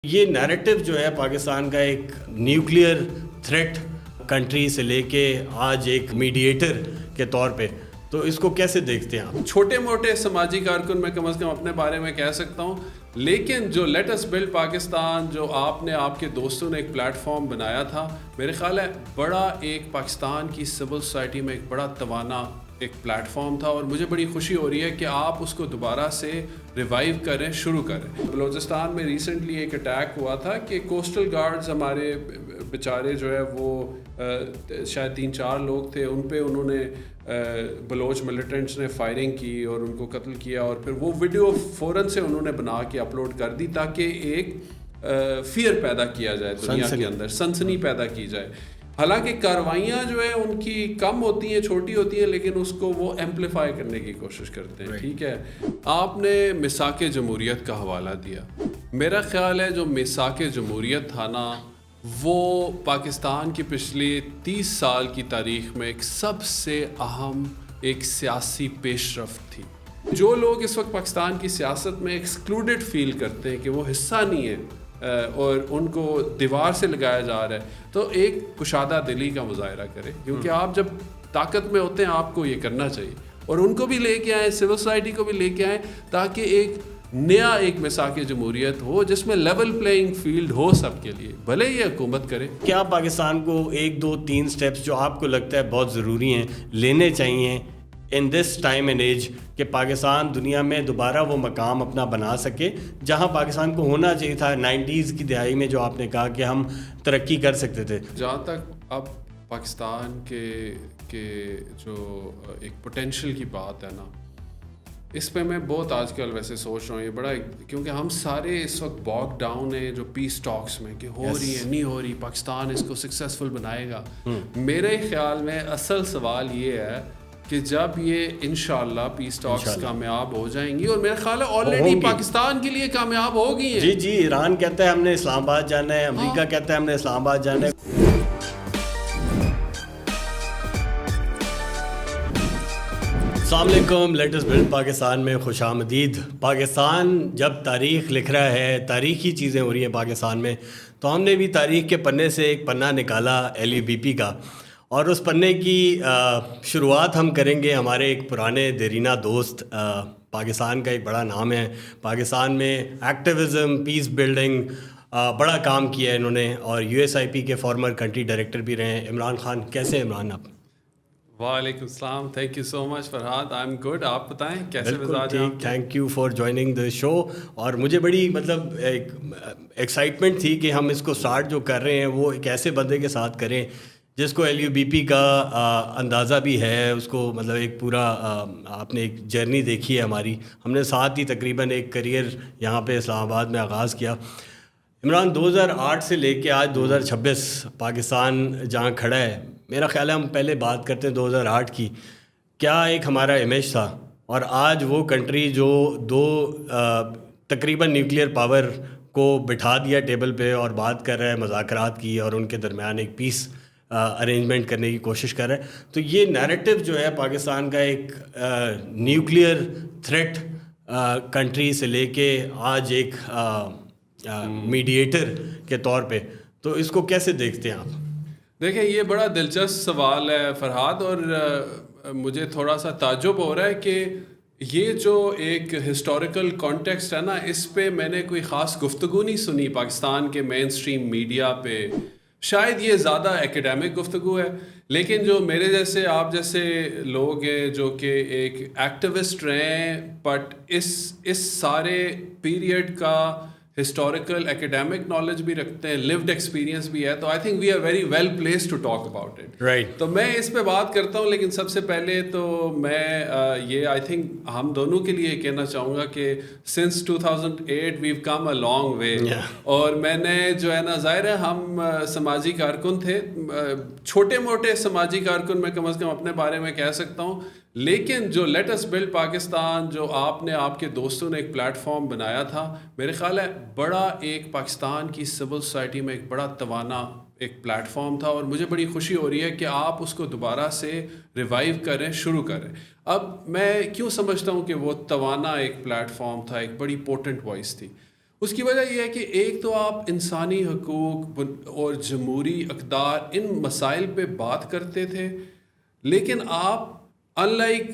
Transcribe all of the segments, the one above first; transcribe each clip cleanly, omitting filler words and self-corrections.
یہ نیریٹو جو ہے پاکستان کا ایک نیوکلیئر تھریٹ کنٹری سے لے کے آج ایک میڈیٹر کے طور پہ، تو اس کو کیسے دیکھتے ہیں آپ؟ چھوٹے موٹے سماجی کارکن میں کم از کم اپنے بارے میں کہہ سکتا ہوں، لیکن جو لیٹ اس بلڈ پاکستان جو آپ نے آپ کے دوستوں نے ایک پلیٹ فارم بنایا تھا، میرے خیال ہے بڑا ایک پاکستان کی سول سوسائٹی میں ایک بڑا توانا ایک پلیٹ فارم تھا، اور مجھے بڑی خوشی ہو رہی ہے کہ آپ اس کو دوبارہ سے ریوائیو کریں، شروع کریں۔ بلوچستان میں ریسنٹلی ایک اٹیک ہوا تھا کہ کوسٹل گارڈز ہمارے بیچارے جو ہے وہ شاید 3-4 لوگ تھے، ان پہ انہوں نے بلوچ ملیٹنٹس نے فائرنگ کی اور ان کو قتل کیا، اور پھر وہ ویڈیو فوراً سے انہوں نے بنا کے اپلوڈ کر دی تاکہ ایک فیئر پیدا کیا جائے دنیا کے اندر، سنسنی پیدا کی جائے۔ حالانکہ کارروائیاں جو ہیں ان کی کم ہوتی ہیں، چھوٹی ہوتی ہیں، لیکن اس کو وہ ایمپلیفائی کرنے کی کوشش کرتے ہیں، ٹھیک ہے۔ آپ نے میثاق جمہوریت کا حوالہ دیا، میرا خیال ہے جو میثاق جمہوریت تھا نا، وہ پاکستان کی پچھلی 30 سال کی تاریخ میں ایک سب سے اہم ایک سیاسی پیش رفت تھی۔ جو لوگ اس وقت پاکستان کی سیاست میں ایکسکلوڈڈ فیل کرتے ہیں کہ وہ حصہ نہیں ہے اور ان کو دیوار سے لگایا جا رہا ہے، تو ایک کشادہ دلی کا مظاہرہ کرے، کیونکہ آپ جب طاقت میں ہوتے ہیں آپ کو یہ کرنا چاہیے، اور ان کو بھی لے کے آئیں، سول سوسائٹی کو بھی لے کے آئیں، تاکہ ایک نیا ایک میثاق جمہوریت ہو جس میں لیول پلینگ فیلڈ ہو سب کے لیے، بھلے یہ حکومت کرے۔ کیا پاکستان کو 1 2 3 سٹیپس جو آپ کو لگتا ہے بہت ضروری ہیں لینے چاہیے ان دس ٹائم اینڈ ایج کہ پاکستان دنیا میں دوبارہ وہ مقام اپنا بنا سکے جہاں پاکستان کو ہونا چاہیے تھا 90s کی دہائی میں، جو آپ نے کہا کہ ہم ترقی کر سکتے تھے؟ جہاں تک اب پاکستان کے جو ایک پوٹینشیل کی بات ہے نا، اس پہ میں بہت آج کل ویسے سوچ رہا ہوں، یہ بڑا، کیونکہ ہم سارے اس وقت باگ ڈاؤن ہیں جو پیس ٹاکس میں کہ ہو رہی ہے نہیں ہو رہی، پاکستان اس کو سکسیسفل بنائے گا۔ میرے خیال میں اصل سوال یہ ہے کہ جب یہ انشاءاللہ پیس ٹاکس کامیاب ہو جائیں گی، اور میرا خیال ہے آلریڈی پاکستان کے لیے کامیاب ہو گئی ہیں۔ جی ایران کہتا ہے ہم نے اسلام آباد جانا ہے، امریکہ کہتا ہے ہم نے اسلام آباد جانا ہے۔ السلام علیکم، لیٹ اس بلڈ پاکستان میں خوش آمدید۔ پاکستان جب تاریخ لکھ رہا ہے، تاریخی چیزیں ہو رہی ہیں پاکستان میں، تو ہم نے بھی تاریخ کے پنے سے ایک پنہ نکالا LUBP کا، اور اس پنے کی شروعات ہم کریں گے ہمارے ایک پرانے دیرینہ دوست، پاکستان کا ایک بڑا نام ہے، پاکستان میں ایکٹیویزم، پیس بلڈنگ بڑا کام کیا ہے انہوں نے، اور USIP کے فارمر کنٹری ڈائریکٹر بھی رہے ہیں، عمران خان۔ کیسے ہیں عمران آپ؟ وعلیکم السلام، thank you so much Farhat, I am good, آپ بتائیں کیسے مزاج ہیں؟ تھینک یو فار جوائننگ دا شو، اور مجھے بڑی ایک ایکسائٹمنٹ تھی کہ ہم اس کو سٹارٹ جو کر رہے ہیں وہ ایک ایسے بندے کے ساتھ کریں جس کو LUBP کا اندازہ بھی ہے، اس کو ایک پورا آپ نے ایک جرنی دیکھی ہے ہماری، ہم نے ساتھ ہی تقریباً ایک کریئر یہاں پہ اسلام آباد میں آغاز کیا۔ عمران، 2008 سے لے کے آج 2026 پاکستان جہاں کھڑا ہے، میرا خیال ہے ہم پہلے بات کرتے ہیں 2008 کی، کیا ایک ہمارا امیج تھا، اور آج وہ کنٹری جو دو تقریباً نیوکلیئر پاور کو بٹھا دیا ٹیبل پہ اور بات کر رہا ہے مذاکرات کی، اور ان کے درمیان ایک پیس ارینجمنٹ کرنے کی کوشش کر رہا ہے، تو یہ نیریٹو جو ہے پاکستان کا ایک نیوکلیئر تھریٹ کنٹری سے لے کے آج ایک میڈیٹر کے طور پہ، تو اس کو کیسے دیکھتے ہیں آپ؟ دیکھیں، یہ بڑا دلچسپ سوال ہے فرحات، اور مجھے تھوڑا سا تعجب ہو رہا ہے کہ یہ جو ایک ہسٹوریکل کانٹیکسٹ ہے نا، اس پہ میں نے کوئی خاص گفتگو نہیں سنی پاکستان کے مین سٹریم میڈیا پہ۔ شاید یہ زیادہ ایکیڈیمک گفتگو ہے، لیکن جو میرے جیسے آپ جیسے لوگ ہیں جو کہ ایک ایکٹیوسٹ رہے ہیں، بٹ اس سارے پیریڈ کا ہسٹوریکل ایکیڈیمک نالج بھی رکھتے ہیں، لیوڈ ایکسپیرینس بھی ہے، تو I think we are very well place to talk about it, right? تو میں اس پہ بات کرتا ہوں، لیکن سب سے پہلے تو میں یہ آئی تھنک ہم دونوں کے لیے کہنا چاہوں گا کہ since 2008 we've come a long way, اور میں نے جو ہے نا، ظاہر ہے ہم سماجی کارکن تھے، چھوٹے موٹے سماجی کارکن میں کم از کم اپنے بارے میں کہہ سکتا ہوں، لیکن جو لیٹ اس بلڈ پاکستان جو آپ نے آپ کے دوستوں نے ایک پلیٹ فارم بنایا تھا، میرے خیال ہے بڑا ایک پاکستان کی سول سوسائٹی میں ایک بڑا توانا ایک پلیٹ فارم تھا، اور مجھے بڑی خوشی ہو رہی ہے کہ آپ اس کو دوبارہ سے ریوائیو کریں، شروع کریں۔ اب میں کیوں سمجھتا ہوں کہ وہ توانا ایک پلیٹ فارم تھا، ایک بڑی پورٹنٹ وائس تھی؟ اس کی وجہ یہ ہے کہ ایک تو آپ انسانی حقوق اور جمہوری اقدار ان مسائل پہ بات کرتے تھے، لیکن آپ in like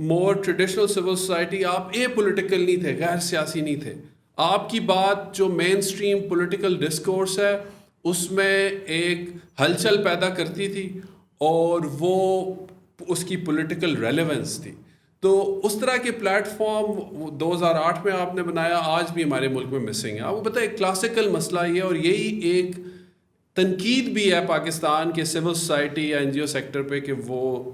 more traditional civil society آپ اے پولیٹیکل نہیں تھے، غیر سیاسی نہیں تھے. آپ کی بات جو مین سٹریم پولیٹیکل ڈسکورس ہے اس میں ایک ہلچل پیدا کرتی تھی اور وہ اس کی پولیٹیکل ریلیونس تھی. تو اس طرح کے پلیٹ فارم 2008 میں آپ نے بنایا، آج بھی ہمارے ملک میں مسنگ ہے. آپ کو پتہ ہے کلاسیکل مسئلہ یہ ہے، اور یہی ایک تنقید بھی ہے پاکستان کے سول سوسائٹی یا این جی او سیکٹر پہ کہ وہ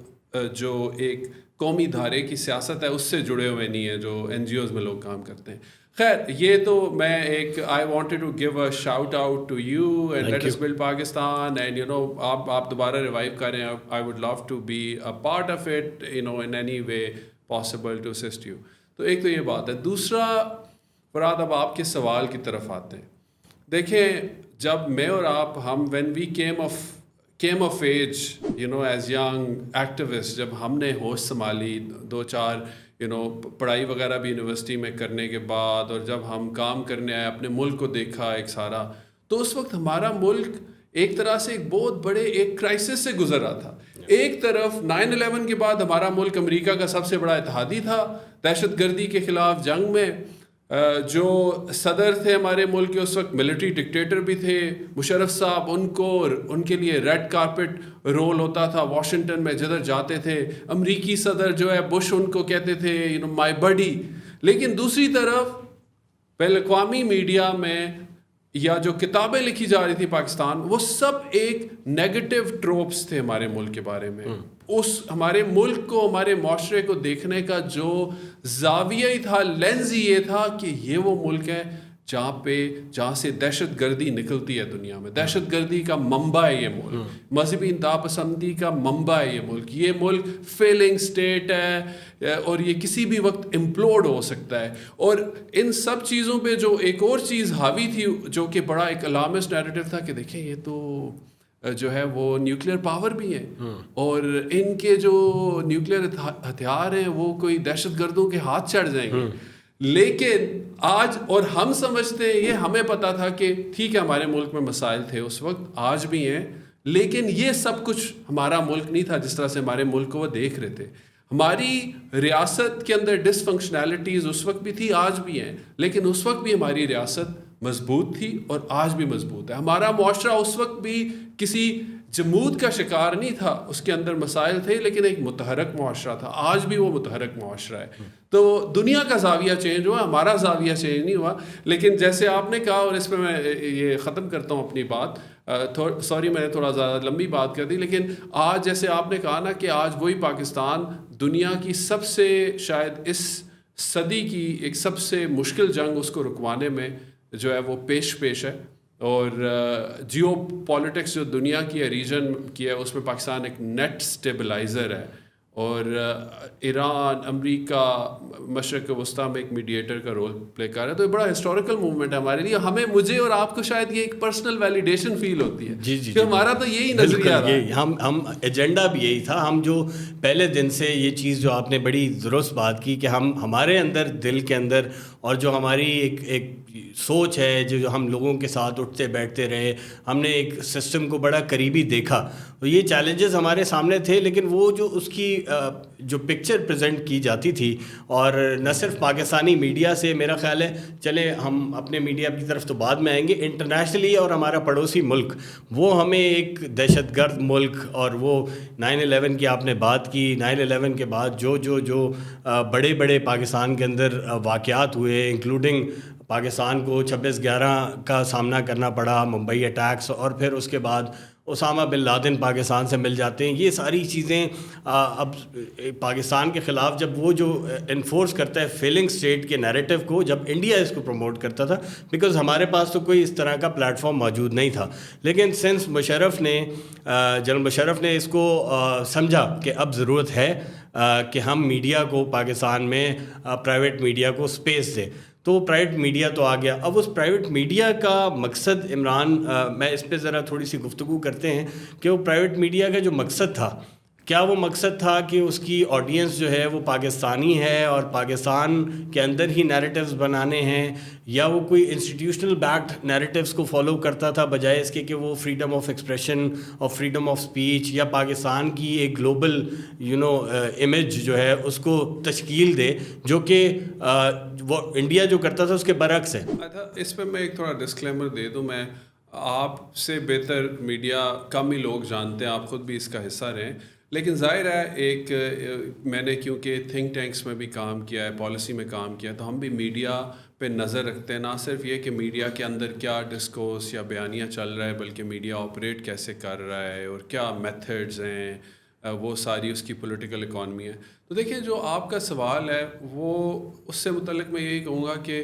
جو ایک قومی دھارے کی سیاست ہے اس سے جڑے ہوئے نہیں ہیں جو این جی اوز میں لوگ کام کرتے ہیں. خیر یہ تو میں ایک I wanted to give a shout out to you and let us build Pakistan and you know آپ دوبارہ ریوائیو کریں. I would love to be a part of it you know in any way possible to assist you. تو ایک تو یہ بات ہے. دوسرا فراد، اب آپ کے سوال کی طرف آتے ہیں. دیکھیں جب میں اور آپ ہم when we came of age you know as young activist, جب ہم نے ہوش سنبھالی 2-4 یو نو پڑھائی وغیرہ بھی یونیورسٹی میں کرنے کے بعد، اور جب ہم کام کرنے آئے اپنے ملک کو دیکھا ایک سارا، تو اس وقت ہمارا ملک ایک طرح سے ایک بہت بڑے ایک کرائسس سے گزر رہا تھا. ایک طرف 9/11 کے بعد ہمارا ملک امریکہ کا سب سے بڑا اتحادی تھا دہشت گردی کے خلاف جنگ میں. جو صدر تھے ہمارے ملک کے اس وقت ملٹری ڈکٹیٹر بھی تھے مشرف صاحب، ان کے لیے ریڈ کارپٹ رول ہوتا تھا واشنگٹن میں جدھر جاتے تھے. امریکی صدر جو ہے بش ان کو کہتے تھے یو نو مائی بڈی. لیکن دوسری طرف بین الاقوامی میڈیا میں یا جو کتابیں لکھی جا رہی تھی پاکستان، وہ سب ایک نیگیٹو ٹروپس تھے ہمارے ملک کے بارے میں. اس ہمارے ملک کو، ہمارے معاشرے کو دیکھنے کا جو زاویہ ہی تھا، لینز ہی یہ تھا کہ یہ وہ ملک ہے جہاں سے دہشت گردی نکلتی ہے دنیا میں. دہشت گردی کا منبع ہے یہ ملک، مذہبی انتہا پسندی کا منبع ہے یہ ملک فیلنگ سٹیٹ ہے اور یہ کسی بھی وقت امپلوڈ ہو سکتا ہے. اور ان سب چیزوں پہ جو ایک اور چیز حاوی تھی جو کہ بڑا ایک الارمسٹ نیریٹو تھا کہ دیکھیں یہ تو جو ہے وہ نیوکلیر پاور بھی ہیں اور ان کے جو نیوکلیر ہتھیار ہیں وہ کوئی دہشت گردوں کے ہاتھ چڑھ جائیں گے. لیکن آج، اور ہم سمجھتے ہیں یہ ہمیں پتا تھا کہ ٹھیک ہے ہمارے ملک میں مسائل تھے اس وقت، آج بھی ہیں، لیکن یہ سب کچھ ہمارا ملک نہیں تھا جس طرح سے ہمارے ملک کو وہ دیکھ رہے تھے. ہماری ریاست کے اندر ڈس فنکشنالٹیز اس وقت بھی تھی، آج بھی ہیں، لیکن اس وقت بھی ہماری ریاست مضبوط تھی اور آج بھی مضبوط ہے. ہمارا معاشرہ اس وقت بھی کسی جمود کا شکار نہیں تھا، اس کے اندر مسائل تھے لیکن ایک متحرک معاشرہ تھا. آج بھی وہ متحرک معاشرہ ہے. تو دنیا کا زاویہ چینج ہوا، ہمارا زاویہ چینج نہیں ہوا. لیکن جیسے آپ نے کہا، اور اس پہ میں یہ ختم کرتا ہوں اپنی بات، سوری میں نے تھوڑا زیادہ لمبی بات کر دی، لیکن آج جیسے آپ نے کہا نا کہ آج وہی پاکستان دنیا کی سب سے شاید اس صدی کی ایک سب سے مشکل جنگ اس کو رکوانے میں جو ہے وہ پیش ہے. اور جیو پالیٹکس جو دنیا کی ہے، ریجن کی ہے، اس میں پاکستان ایک نیٹ سٹیبلائزر ہے. اور ایران، امریکہ، مشرق وسطیٰ میں ایک میڈیٹر کا رول پلے کر رہا ہے. تو یہ بڑا ہسٹوریکل موومنٹ ہے ہمارے لیے. مجھے اور آپ کو شاید یہ ایک پرسنل ویلیڈیشن فیل ہوتی ہے کہ ہمارا تو یہی نظریہ رہا. ہم ایجنڈا بھی یہی تھا. ہم جو پہلے دن سے یہ چیز جو آپ نے بڑی درست بات کی کہ ہمارے اندر، دل کے اندر، اور جو ہماری ایک سوچ ہے، جو ہم لوگوں کے ساتھ اٹھتے بیٹھتے رہے، ہم نے ایک سسٹم کو بڑا قریبی دیکھا. یہ چیلنجز ہمارے سامنے تھے، لیکن وہ جو اس کی جو پکچر پریزنٹ کی جاتی تھی، اور نہ صرف پاکستانی میڈیا سے، میرا خیال ہے چلے ہم اپنے میڈیا کی طرف تو بعد میں آئیں گے، انٹرنیشنلی اور ہمارا پڑوسی ملک وہ ہمیں ایک دہشت گرد ملک، اور وہ 9/11 کی آپ نے بات کی، 9/11 کے بعد جو بڑے بڑے پاکستان کے اندر واقعات ہوئے، انکلوڈنگ پاکستان کو 26/11 کا سامنا کرنا پڑا، ممبئی اٹیکس، اور پھر اس کے بعد اسامہ بن لادن پاکستان سے مل جاتے ہیں. یہ ساری چیزیں اب پاکستان کے خلاف جب وہ جو انفورس کرتا ہے فیلنگ اسٹیٹ کے نیریٹو کو، جب انڈیا اس کو پروموٹ کرتا تھا، بیکاز ہمارے پاس تو کوئی اس طرح کا پلیٹ فارم موجود نہیں تھا. لیکن سنس جنرل مشرف نے اس کو سمجھا کہ اب ضرورت ہے کہ ہم میڈیا کو، پاکستان میں پرائیویٹ میڈیا کو اسپیس دیں، تو پرائیویٹ میڈیا تو آ گیا. اب اس پرائیویٹ میڈیا کا مقصد، عمران میں اس پہ ذرا تھوڑی سی گفتگو کرتے ہیں کہ وہ پرائیویٹ میڈیا کا جو مقصد تھا کیا وہ مقصد تھا کہ اس کی آڈینس جو ہے وہ پاکستانی ہے اور پاکستان کے اندر ہی نیریٹیوز بنانے ہیں، یا وہ کوئی انسٹیٹیوشنل بیکڈ نیریٹیوز کو فالو کرتا تھا بجائے اس کے کہ وہ فریڈم آف ایکسپریشن اور فریڈم آف اسپیچ یا پاکستان کی ایک گلوبل امیج جو ہے اس کو تشکیل دے، جو کہ وہ انڈیا جو کرتا تھا اس کے برعکس ہے؟ اس پہ میں ایک تھوڑا ڈسکلیمر دے دوں، میں آپ سے بہتر میڈیا کم ہی لوگ جانتے ہیں، آپ خود بھی اس کا حصہ رہیں، لیکن ظاہر ہے ایک میں نے کیونکہ تھنک ٹینکس میں بھی کام کیا ہے، پالیسی میں کام کیا ہے، تو ہم بھی میڈیا پہ نظر رکھتے ہیں، نہ صرف یہ کہ میڈیا کے اندر کیا ڈسکورس یا بیانیہ چل رہا ہے، بلکہ میڈیا آپریٹ کیسے کر رہا ہے اور کیا میتھڈز ہیں، وہ ساری اس کی پولیٹیکل اکانومی ہے۔ تو دیکھیں جو آپ کا سوال ہے وہ اس سے متعلق میں یہی کہوں گا کہ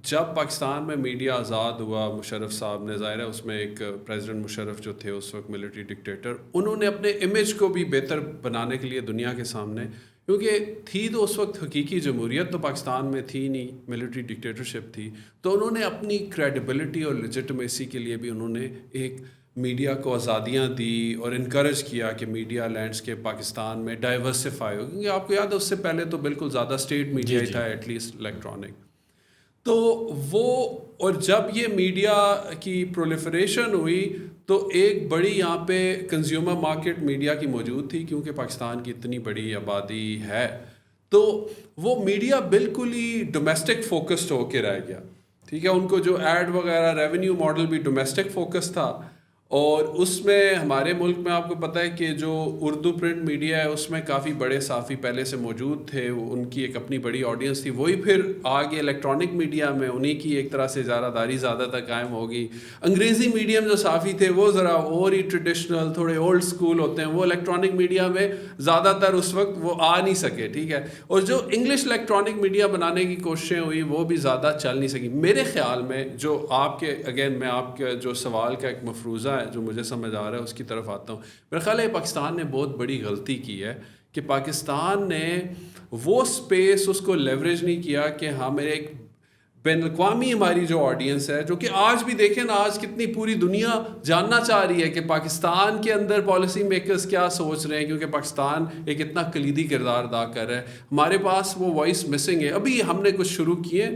جب پاکستان میں میڈیا آزاد ہوا، مشرف صاحب نے، ظاہر ہے اس میں ایک پریزیڈنٹ مشرف جو تھے اس وقت ملٹری ڈکٹیٹر، انہوں نے اپنے امیج کو بھی بہتر بنانے کے لیے دنیا کے سامنے، کیونکہ تھی تو اس وقت حقیقی جمہوریت تو پاکستان میں تھی نہیں، ملٹری ڈکٹیٹرشپ تھی، تو انہوں نے اپنی کریڈیبلٹی اور لیجٹمیسی کے لیے بھی انہوں نے ایک میڈیا کو آزادیاں دی اور انکریج کیا کہ میڈیا لینڈسکیپ پاکستان میں ڈائیورسفائی ہو، کیونکہ آپ کو یاد ہے اس سے پہلے تو بالکل زیادہ اسٹیٹ میڈیا ہی تھا، ایٹ لیسٹ الیکٹرانک۔ تو وہ، اور جب یہ میڈیا کی پرولیفریشن ہوئی تو ایک بڑی یہاں پہ کنزیومر مارکیٹ میڈیا کی موجود تھی، کیونکہ پاکستان کی اتنی بڑی آبادی ہے، تو وہ میڈیا بالکل ہی ڈومیسٹک فوکسڈ ہو کے رہ گیا، ٹھیک ہے، ان کو جو ایڈ وغیرہ ریونیو ماڈل بھی ڈومیسٹک فوکس تھا، اور اس میں ہمارے ملک میں آپ کو پتہ ہے کہ جو اردو پرنٹ میڈیا ہے اس میں کافی بڑے صحافی پہلے سے موجود تھے، ان کی ایک اپنی بڑی آڈینس تھی، وہی پھر آگے الیکٹرانک میڈیا میں انہی کی ایک طرح سے اجارہ داری زیادہ تر قائم ہوگی۔ انگریزی میڈیم جو صحافی تھے وہ ذرا اور ہی ٹریڈیشنل، تھوڑے اولڈ سکول ہوتے ہیں، وہ الیکٹرانک میڈیا میں زیادہ تر اس وقت وہ آ نہیں سکے، ٹھیک ہے، اور جو انگلش الیکٹرانک میڈیا بنانے کی کوششیں ہوئی وہ بھی زیادہ چل نہیں سکی۔ میرے خیال میں جو آپ کے، اگین میں آپ کے جو سوال کا ایک مفروضہ ہے جو مجھے سمجھ آ رہا ہے اس کی طرف آتا ہوں، میرا خیال ہے پاکستان نے بہت بڑی غلطی کی ہے کہ پاکستان نے وہ سپیس اس کو لیوریج نہیں کیا کہ ہمیں ایک بین الاقوامی ہماری جو آڈینس ہے، جو کہ آج بھی دیکھیں نا، آج کتنی پوری دنیا جاننا چاہ رہی ہے کہ پاکستان کے اندر پالیسی میکرز کیا سوچ رہے ہیں، کیونکہ پاکستان ایک اتنا کلیدی کردار ادا کر رہا ہے، ہمارے پاس وہ وائس مسنگ ہے۔ ابھی ہم نے کچھ شروع کیے،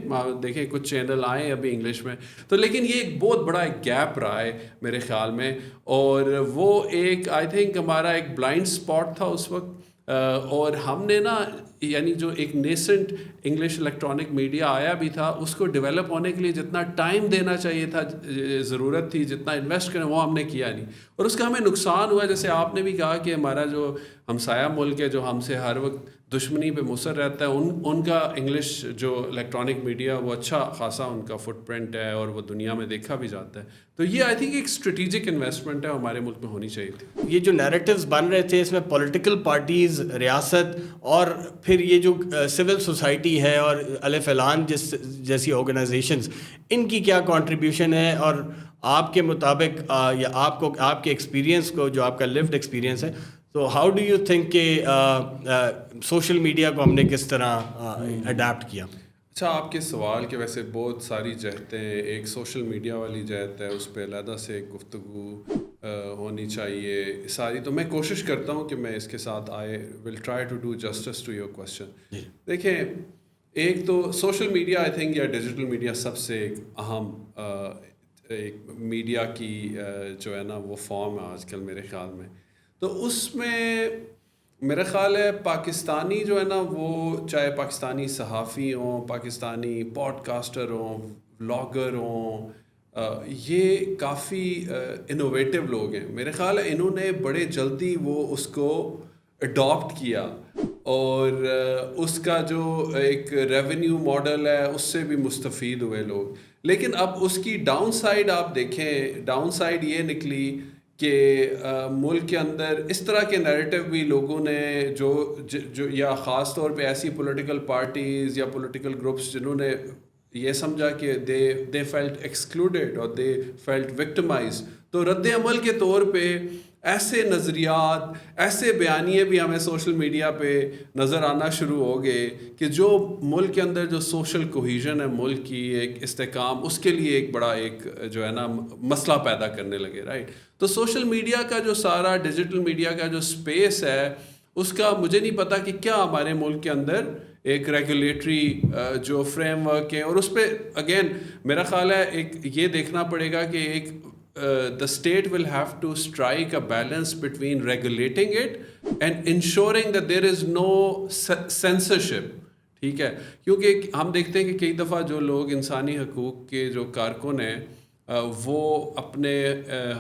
دیکھیں کچھ چینل آئے ہیں ابھی انگلش میں، تو لیکن یہ ایک بہت بڑا ایک گیپ رہا ہے میرے خیال میں، اور وہ ایک آئی تھنک ہمارا ایک بلائنڈ اسپاٹ تھا اس وقت، اور ہم نے نا، یعنی جو ایک نیسنٹ انگلش الیکٹرانک میڈیا آیا بھی تھا، اس کو ڈیولپ ہونے کے لیے جتنا ٹائم دینا چاہیے تھا، ضرورت تھی جتنا انویسٹ کریں، وہ ہم نے کیا نہیں، اور اس کا ہمیں نقصان ہوا۔ جیسے آپ نے بھی کہا کہ ہمارا جو ہمسایہ ملک ہے جو ہم سے ہر وقت دشمنی پہ مصر رہتا ہے، ان کا انگلش جو الیکٹرانک میڈیا وہ اچھا خاصا ان کا فٹ پرنٹ ہے اور وہ دنیا میں دیکھا بھی جاتا ہے، تو یہ آئی تھنک ایک اسٹریٹجک انویسٹمنٹ ہے، ہمارے ملک میں ہونی چاہیے تھی۔ یہ جو نیریٹیوز بن رہے تھے اس میں پولیٹیکل پارٹیز، ریاست، اور پھر یہ جو سول سوسائٹی ہے اور الف اعلان جیسی آرگنائزیشنز، ان کی کیا کنٹریبیوشن ہے، اور آپ کے مطابق یا آپ کے ایکسپیرینس کو، جو آپ کا لیوڈ ایکسپیرینس ہے، تو ہاؤ ڈو یو تھنک کہ سوشل میڈیا کو ہم نے کس طرح اڈیپٹ کیا؟ اچھا، آپ کے سوال کے ویسے بہت ساری جہتیں ہیں، ایک سوشل میڈیا والی جہت ہے، اس پہ علیحدہ سے ایک گفتگو ہونی چاہیے ساری، تو میں کوشش کرتا ہوں کہ میں اس کے ساتھ I will try to do justice to your question. دیکھیں، ایک تو سوشل میڈیا آئی تھنک یا ڈیجیٹل میڈیا سب سے ایک اہم ایک میڈیا کی جو ہے نا وہ فارم ہے آج کل میرے خیال میں، تو اس میں میرا خیال ہے پاکستانی جو ہے نا وہ، چاہے پاکستانی صحافی ہوں، پاکستانی پوڈ کاسٹر ہوں، ولاگر ہوں، یہ کافی انوویٹو لوگ ہیں، میرے خیال ہے انہوں نے بڑے جلدی وہ اس کو اڈاپٹ کیا، اور اس کا جو ایک ریونیو ماڈل ہے اس سے بھی مستفید ہوئے لوگ، لیکن اب اس کی ڈاؤن سائڈ آپ دیکھیں، ڈاؤن سائڈ یہ نکلی کہ ملک کے اندر اس طرح کے نیریٹو بھی لوگوں نے جو یا خاص طور پہ ایسی پولیٹیکل پارٹیز یا پولیٹیکل گروپس جنہوں نے یہ سمجھا کہ دے فیلٹ ایکسکلوڈیڈ اور دے فیلٹ وکٹمائز، تو رد عمل کے طور پہ ایسے نظریات, ایسے بیانیے بھی ہمیں سوشل میڈیا پہ نظر آنا شروع ہو گئے کہ جو ملک کے اندر جو سوشل کوہیژن ہے ملک کی ایک استحکام, اس کے لیے ایک بڑا ایک جو ہے نا مسئلہ پیدا کرنے لگے, رائٹ. تو سوشل میڈیا کا جو سارا ڈیجیٹل میڈیا کا جو اسپیس ہے اس کا مجھے نہیں پتا کہ کیا ہمارے ملک کے اندر ایک ریگولیٹری جو فریم ورک ہے, اور اس پہ اگین میرا خیال ہے ایک یہ دیکھنا پڑے گا کہ ایک the state will have to strike a balance between regulating it and ensuring that there is no censorship. ٹھیک ہے, کیونکہ ہم دیکھتے ہیں کہ کئی دفعہ جو لوگ انسانی حقوق کے جو کارکن ہیں وہ اپنے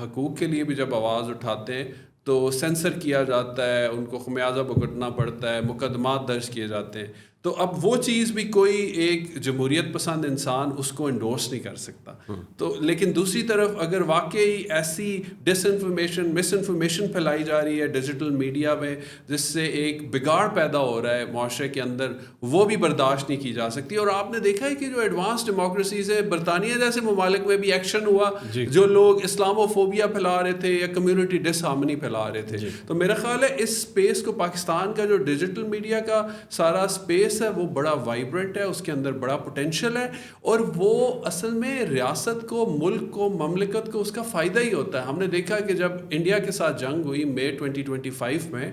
حقوق کے لیے بھی جب آواز اٹھاتے ہیں تو سینسر کیا جاتا ہے, ان کو خمیازہ بھگتنا پڑتا ہے, مقدمات درج کیے جاتے ہیں. تو اب وہ چیز بھی کوئی ایک جمہوریت پسند انسان اس کو انڈورس نہیں کر سکتا. تو لیکن دوسری طرف اگر واقعی ایسی ڈس انفارمیشن مس انفارمیشن پھیلائی جا رہی ہے ڈیجیٹل میڈیا میں جس سے ایک بگاڑ پیدا ہو رہا ہے معاشرے کے اندر, وہ بھی برداشت نہیں کی جا سکتی. اور آپ نے دیکھا ہے کہ جو ایڈوانس ڈیموکریسیز ہیں, برطانیہ جیسے ممالک میں بھی ایکشن ہوا جو لوگ اسلامو فوبیا پھیلا رہے تھے یا کمیونٹی ڈس ہارمنی پھیلا رہے تھے. تو میرا خیال ہے اس اسپیس کو پاکستان کا جو ڈیجیٹل میڈیا کا سارا اسپیس ہے وہ بڑا وائبرنٹ ہے, اس کے اندر بڑا پوٹینشیل ہے, اور وہ اصل میں ریاست کو, ملک کو, مملکت کو اس کا فائدہ ہی ہوتا ہے. ہم نے دیکھا کہ جب انڈیا کے ساتھ جنگ ہوئی مئی 2025 میں,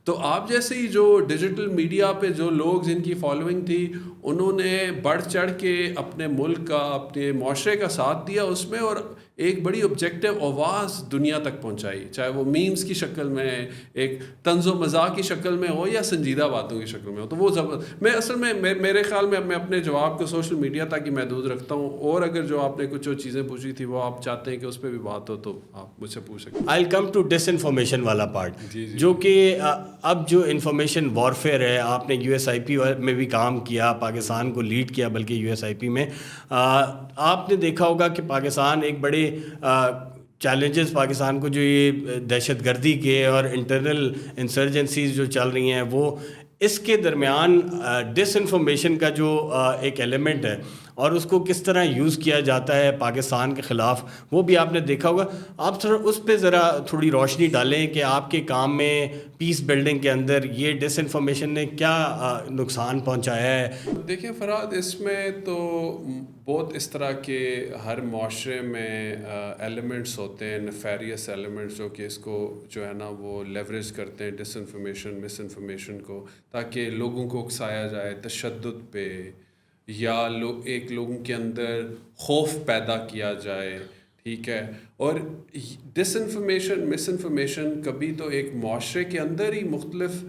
تو آپ جیسے ہی جو ڈیجیٹل میڈیا پہ جو لوگ جن کی فالوئنگ تھی انہوں نے بڑھ چڑھ کے اپنے ملک کا, اپنے معاشرے کا ساتھ دیا اس میں, اور ایک بڑی آبجیکٹیو آواز دنیا تک پہنچائی, چاہے وہ میمز کی شکل میں, ایک طنز و مزاح کی شکل میں ہو یا سنجیدہ باتوں کی شکل میں ہو. تو وہ میں اصل میں میرے خیال میں اپنے جواب کو سوشل میڈیا تک ہی محدود رکھتا ہوں, اور اگر جو آپ نے کچھ جو چیزیں پوچھی تھی وہ آپ چاہتے ہیں کہ اس پہ بھی بات ہو تو آپ مجھ سے پوچھ سکتے ہیں. آئی ول کم ٹو ڈس انفارمیشن والا پارٹ, جو کہ اب جو انفارمیشن وارفیئر ہے, آپ نے یو ایس آئی پی میں بھی کام کیا, پاکستان کو لیڈ کیا بلکہ یو ایس آئی پی میں. آپ نے دیکھا ہوگا کہ پاکستان ایک بڑے چیلنجز پاکستان کو جو یہ دہشت گردی کے اور انٹرنل انسرجنسیز جو چل رہی ہیں, وہ اس کے درمیان ڈس انفارمیشن کا جو ایک ایلیمنٹ ہے اور اس کو کس طرح یوز کیا جاتا ہے پاکستان کے خلاف, وہ بھی آپ نے دیکھا ہوگا. آپ اس پہ ذرا تھوڑی روشنی ڈالیں کہ آپ کے کام میں پیس بلڈنگ کے اندر یہ ڈس انفارمیشن نے کیا نقصان پہنچایا ہے. دیکھیں فراد, اس میں تو بہت اس طرح کے ہر معاشرے میں ایلیمنٹس ہوتے ہیں, نیفیریس ایلیمنٹس, جو کہ اس کو جو ہے نا وہ لیوریج کرتے ہیں ڈس انفارمیشن مس انفارمیشن کو, تاکہ لوگوں کو اکسایا جائے تشدد پہ, یا ایک لوگوں کے اندر خوف پیدا کیا جائے. ٹھیک ہے, اور ڈس انفارمیشن مس انفارمیشن کبھی تو ایک معاشرے کے اندر ہی مختلف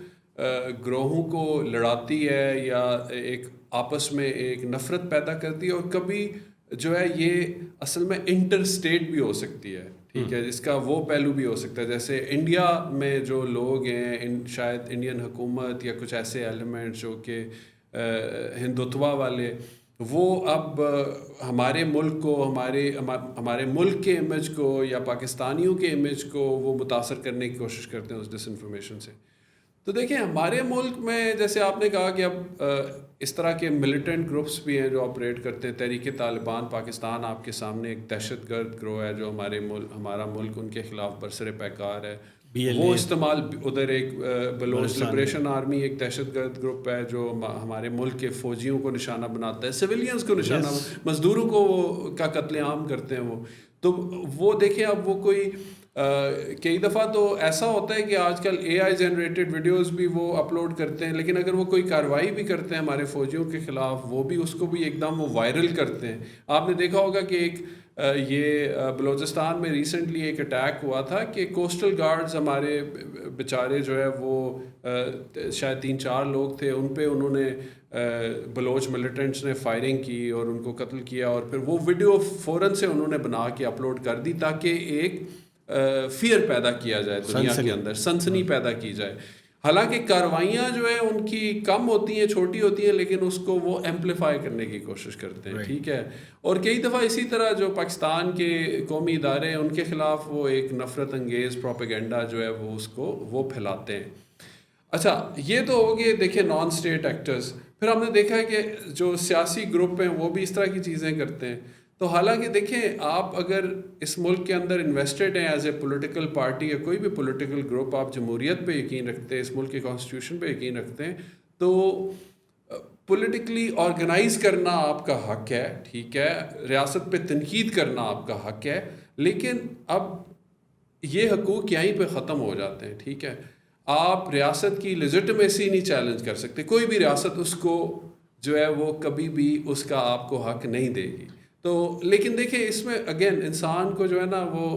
گروہوں کو لڑاتی ہے یا ایک آپس میں ایک نفرت پیدا کرتی ہے, اور کبھی جو ہے یہ اصل میں انٹر اسٹیٹ بھی ہو سکتی ہے. ٹھیک ہے, اس کا وہ پہلو بھی ہو سکتا ہے, جیسے انڈیا میں جو لوگ ہیں, شاید انڈین حکومت یا کچھ ایسے ایلیمنٹ جو کہ ہندوتوا والے, وہ اب ہمارے ملک کو, ہمارے ملک کے امیج کو یا پاکستانیوں کے امیج کو وہ متاثر کرنے کی کوشش کرتے ہیں اس ڈس انفارمیشن سے. تو دیکھیں ہمارے ملک میں جیسے آپ نے کہا کہ اب اس طرح کے ملیٹنٹ گروپس بھی ہیں جو آپریٹ کرتے ہیں. تحریک طالبان پاکستان آپ کے سامنے ایک دہشت گرد گروہ ہے جو ہمارا ملک ان کے خلاف برسر پیکار ہے. وہ استعمال ادھر ایک بلوچ لبریشن آرمی ایک دہشت گرد گروپ ہے جو ہمارے ملک کے فوجیوں کو نشانہ بناتا ہے, سویلینز کو نشانہ, مزدوروں کو کا قتل عام کرتے ہیں وہ. تو وہ دیکھیں اب وہ کوئی کئی دفعہ تو ایسا ہوتا ہے کہ آج کل اے آئی جنریٹڈ ویڈیوز بھی وہ اپلوڈ کرتے ہیں, لیکن اگر وہ کوئی کارروائی بھی کرتے ہیں ہمارے فوجیوں کے خلاف, وہ بھی اس کو بھی ایک دم وہ وائرل کرتے ہیں. آپ نے دیکھا ہوگا کہ ایک یہ بلوچستان میں ریسنٹلی ایک اٹیک ہوا تھا کہ کوسٹل گارڈز ہمارے بیچارے جو ہے وہ شاید 3-4 لوگ تھے, ان پہ انہوں نے بلوچ ملیٹنٹس نے فائرنگ کی اور ان کو قتل کیا, اور پھر وہ ویڈیو فوراً سے انہوں نے بنا کے اپلوڈ کر دی تاکہ ایک فیئر پیدا کیا جائے دنیا کے اندر, سنسنی پیدا کی جائے. حالانکہ کارروائیاں جو ہیں ان کی کم ہوتی ہیں, چھوٹی ہوتی ہیں, لیکن اس کو وہ ایمپلیفائی کرنے کی کوشش کرتے ہیں. ٹھیک ہے, اور کئی دفعہ اسی طرح جو پاکستان کے قومی ادارے ہیں ان کے خلاف وہ ایک نفرت انگیز پروپیگنڈا جو ہے وہ اس کو وہ پھیلاتے ہیں. اچھا, یہ تو ہو گئے دیکھیں نان اسٹیٹ ایکٹرز. پھر ہم نے دیکھا ہے کہ جو سیاسی گروپ ہیں وہ بھی اس طرح کی چیزیں کرتے ہیں. تو حالانکہ دیکھیں آپ اگر اس ملک کے اندر انویسٹڈ ہیں ایز اے پولیٹیکل پارٹی یا کوئی بھی پولیٹیکل گروپ، آپ جمہوریت پہ یقین رکھتے ہیں، اس ملک کے کانسٹیٹیوشن پہ یقین رکھتے ہیں، تو پولیٹیکلی آرگنائز کرنا آپ کا حق ہے، ٹھیک ہے، ریاست پہ تنقید کرنا آپ کا حق ہے، لیکن اب یہ حقوق یہیں پہ ختم ہو جاتے ہیں، ٹھیک ہے. آپ ریاست کی لیجٹمیسی نہیں چیلنج کر سکتے، کوئی بھی ریاست اس کو جو ہے وہ کبھی بھی اس کا آپ کو حق نہیں دے گی. تو لیکن دیکھیں اس میں اگین انسان کو جو ہے نا وہ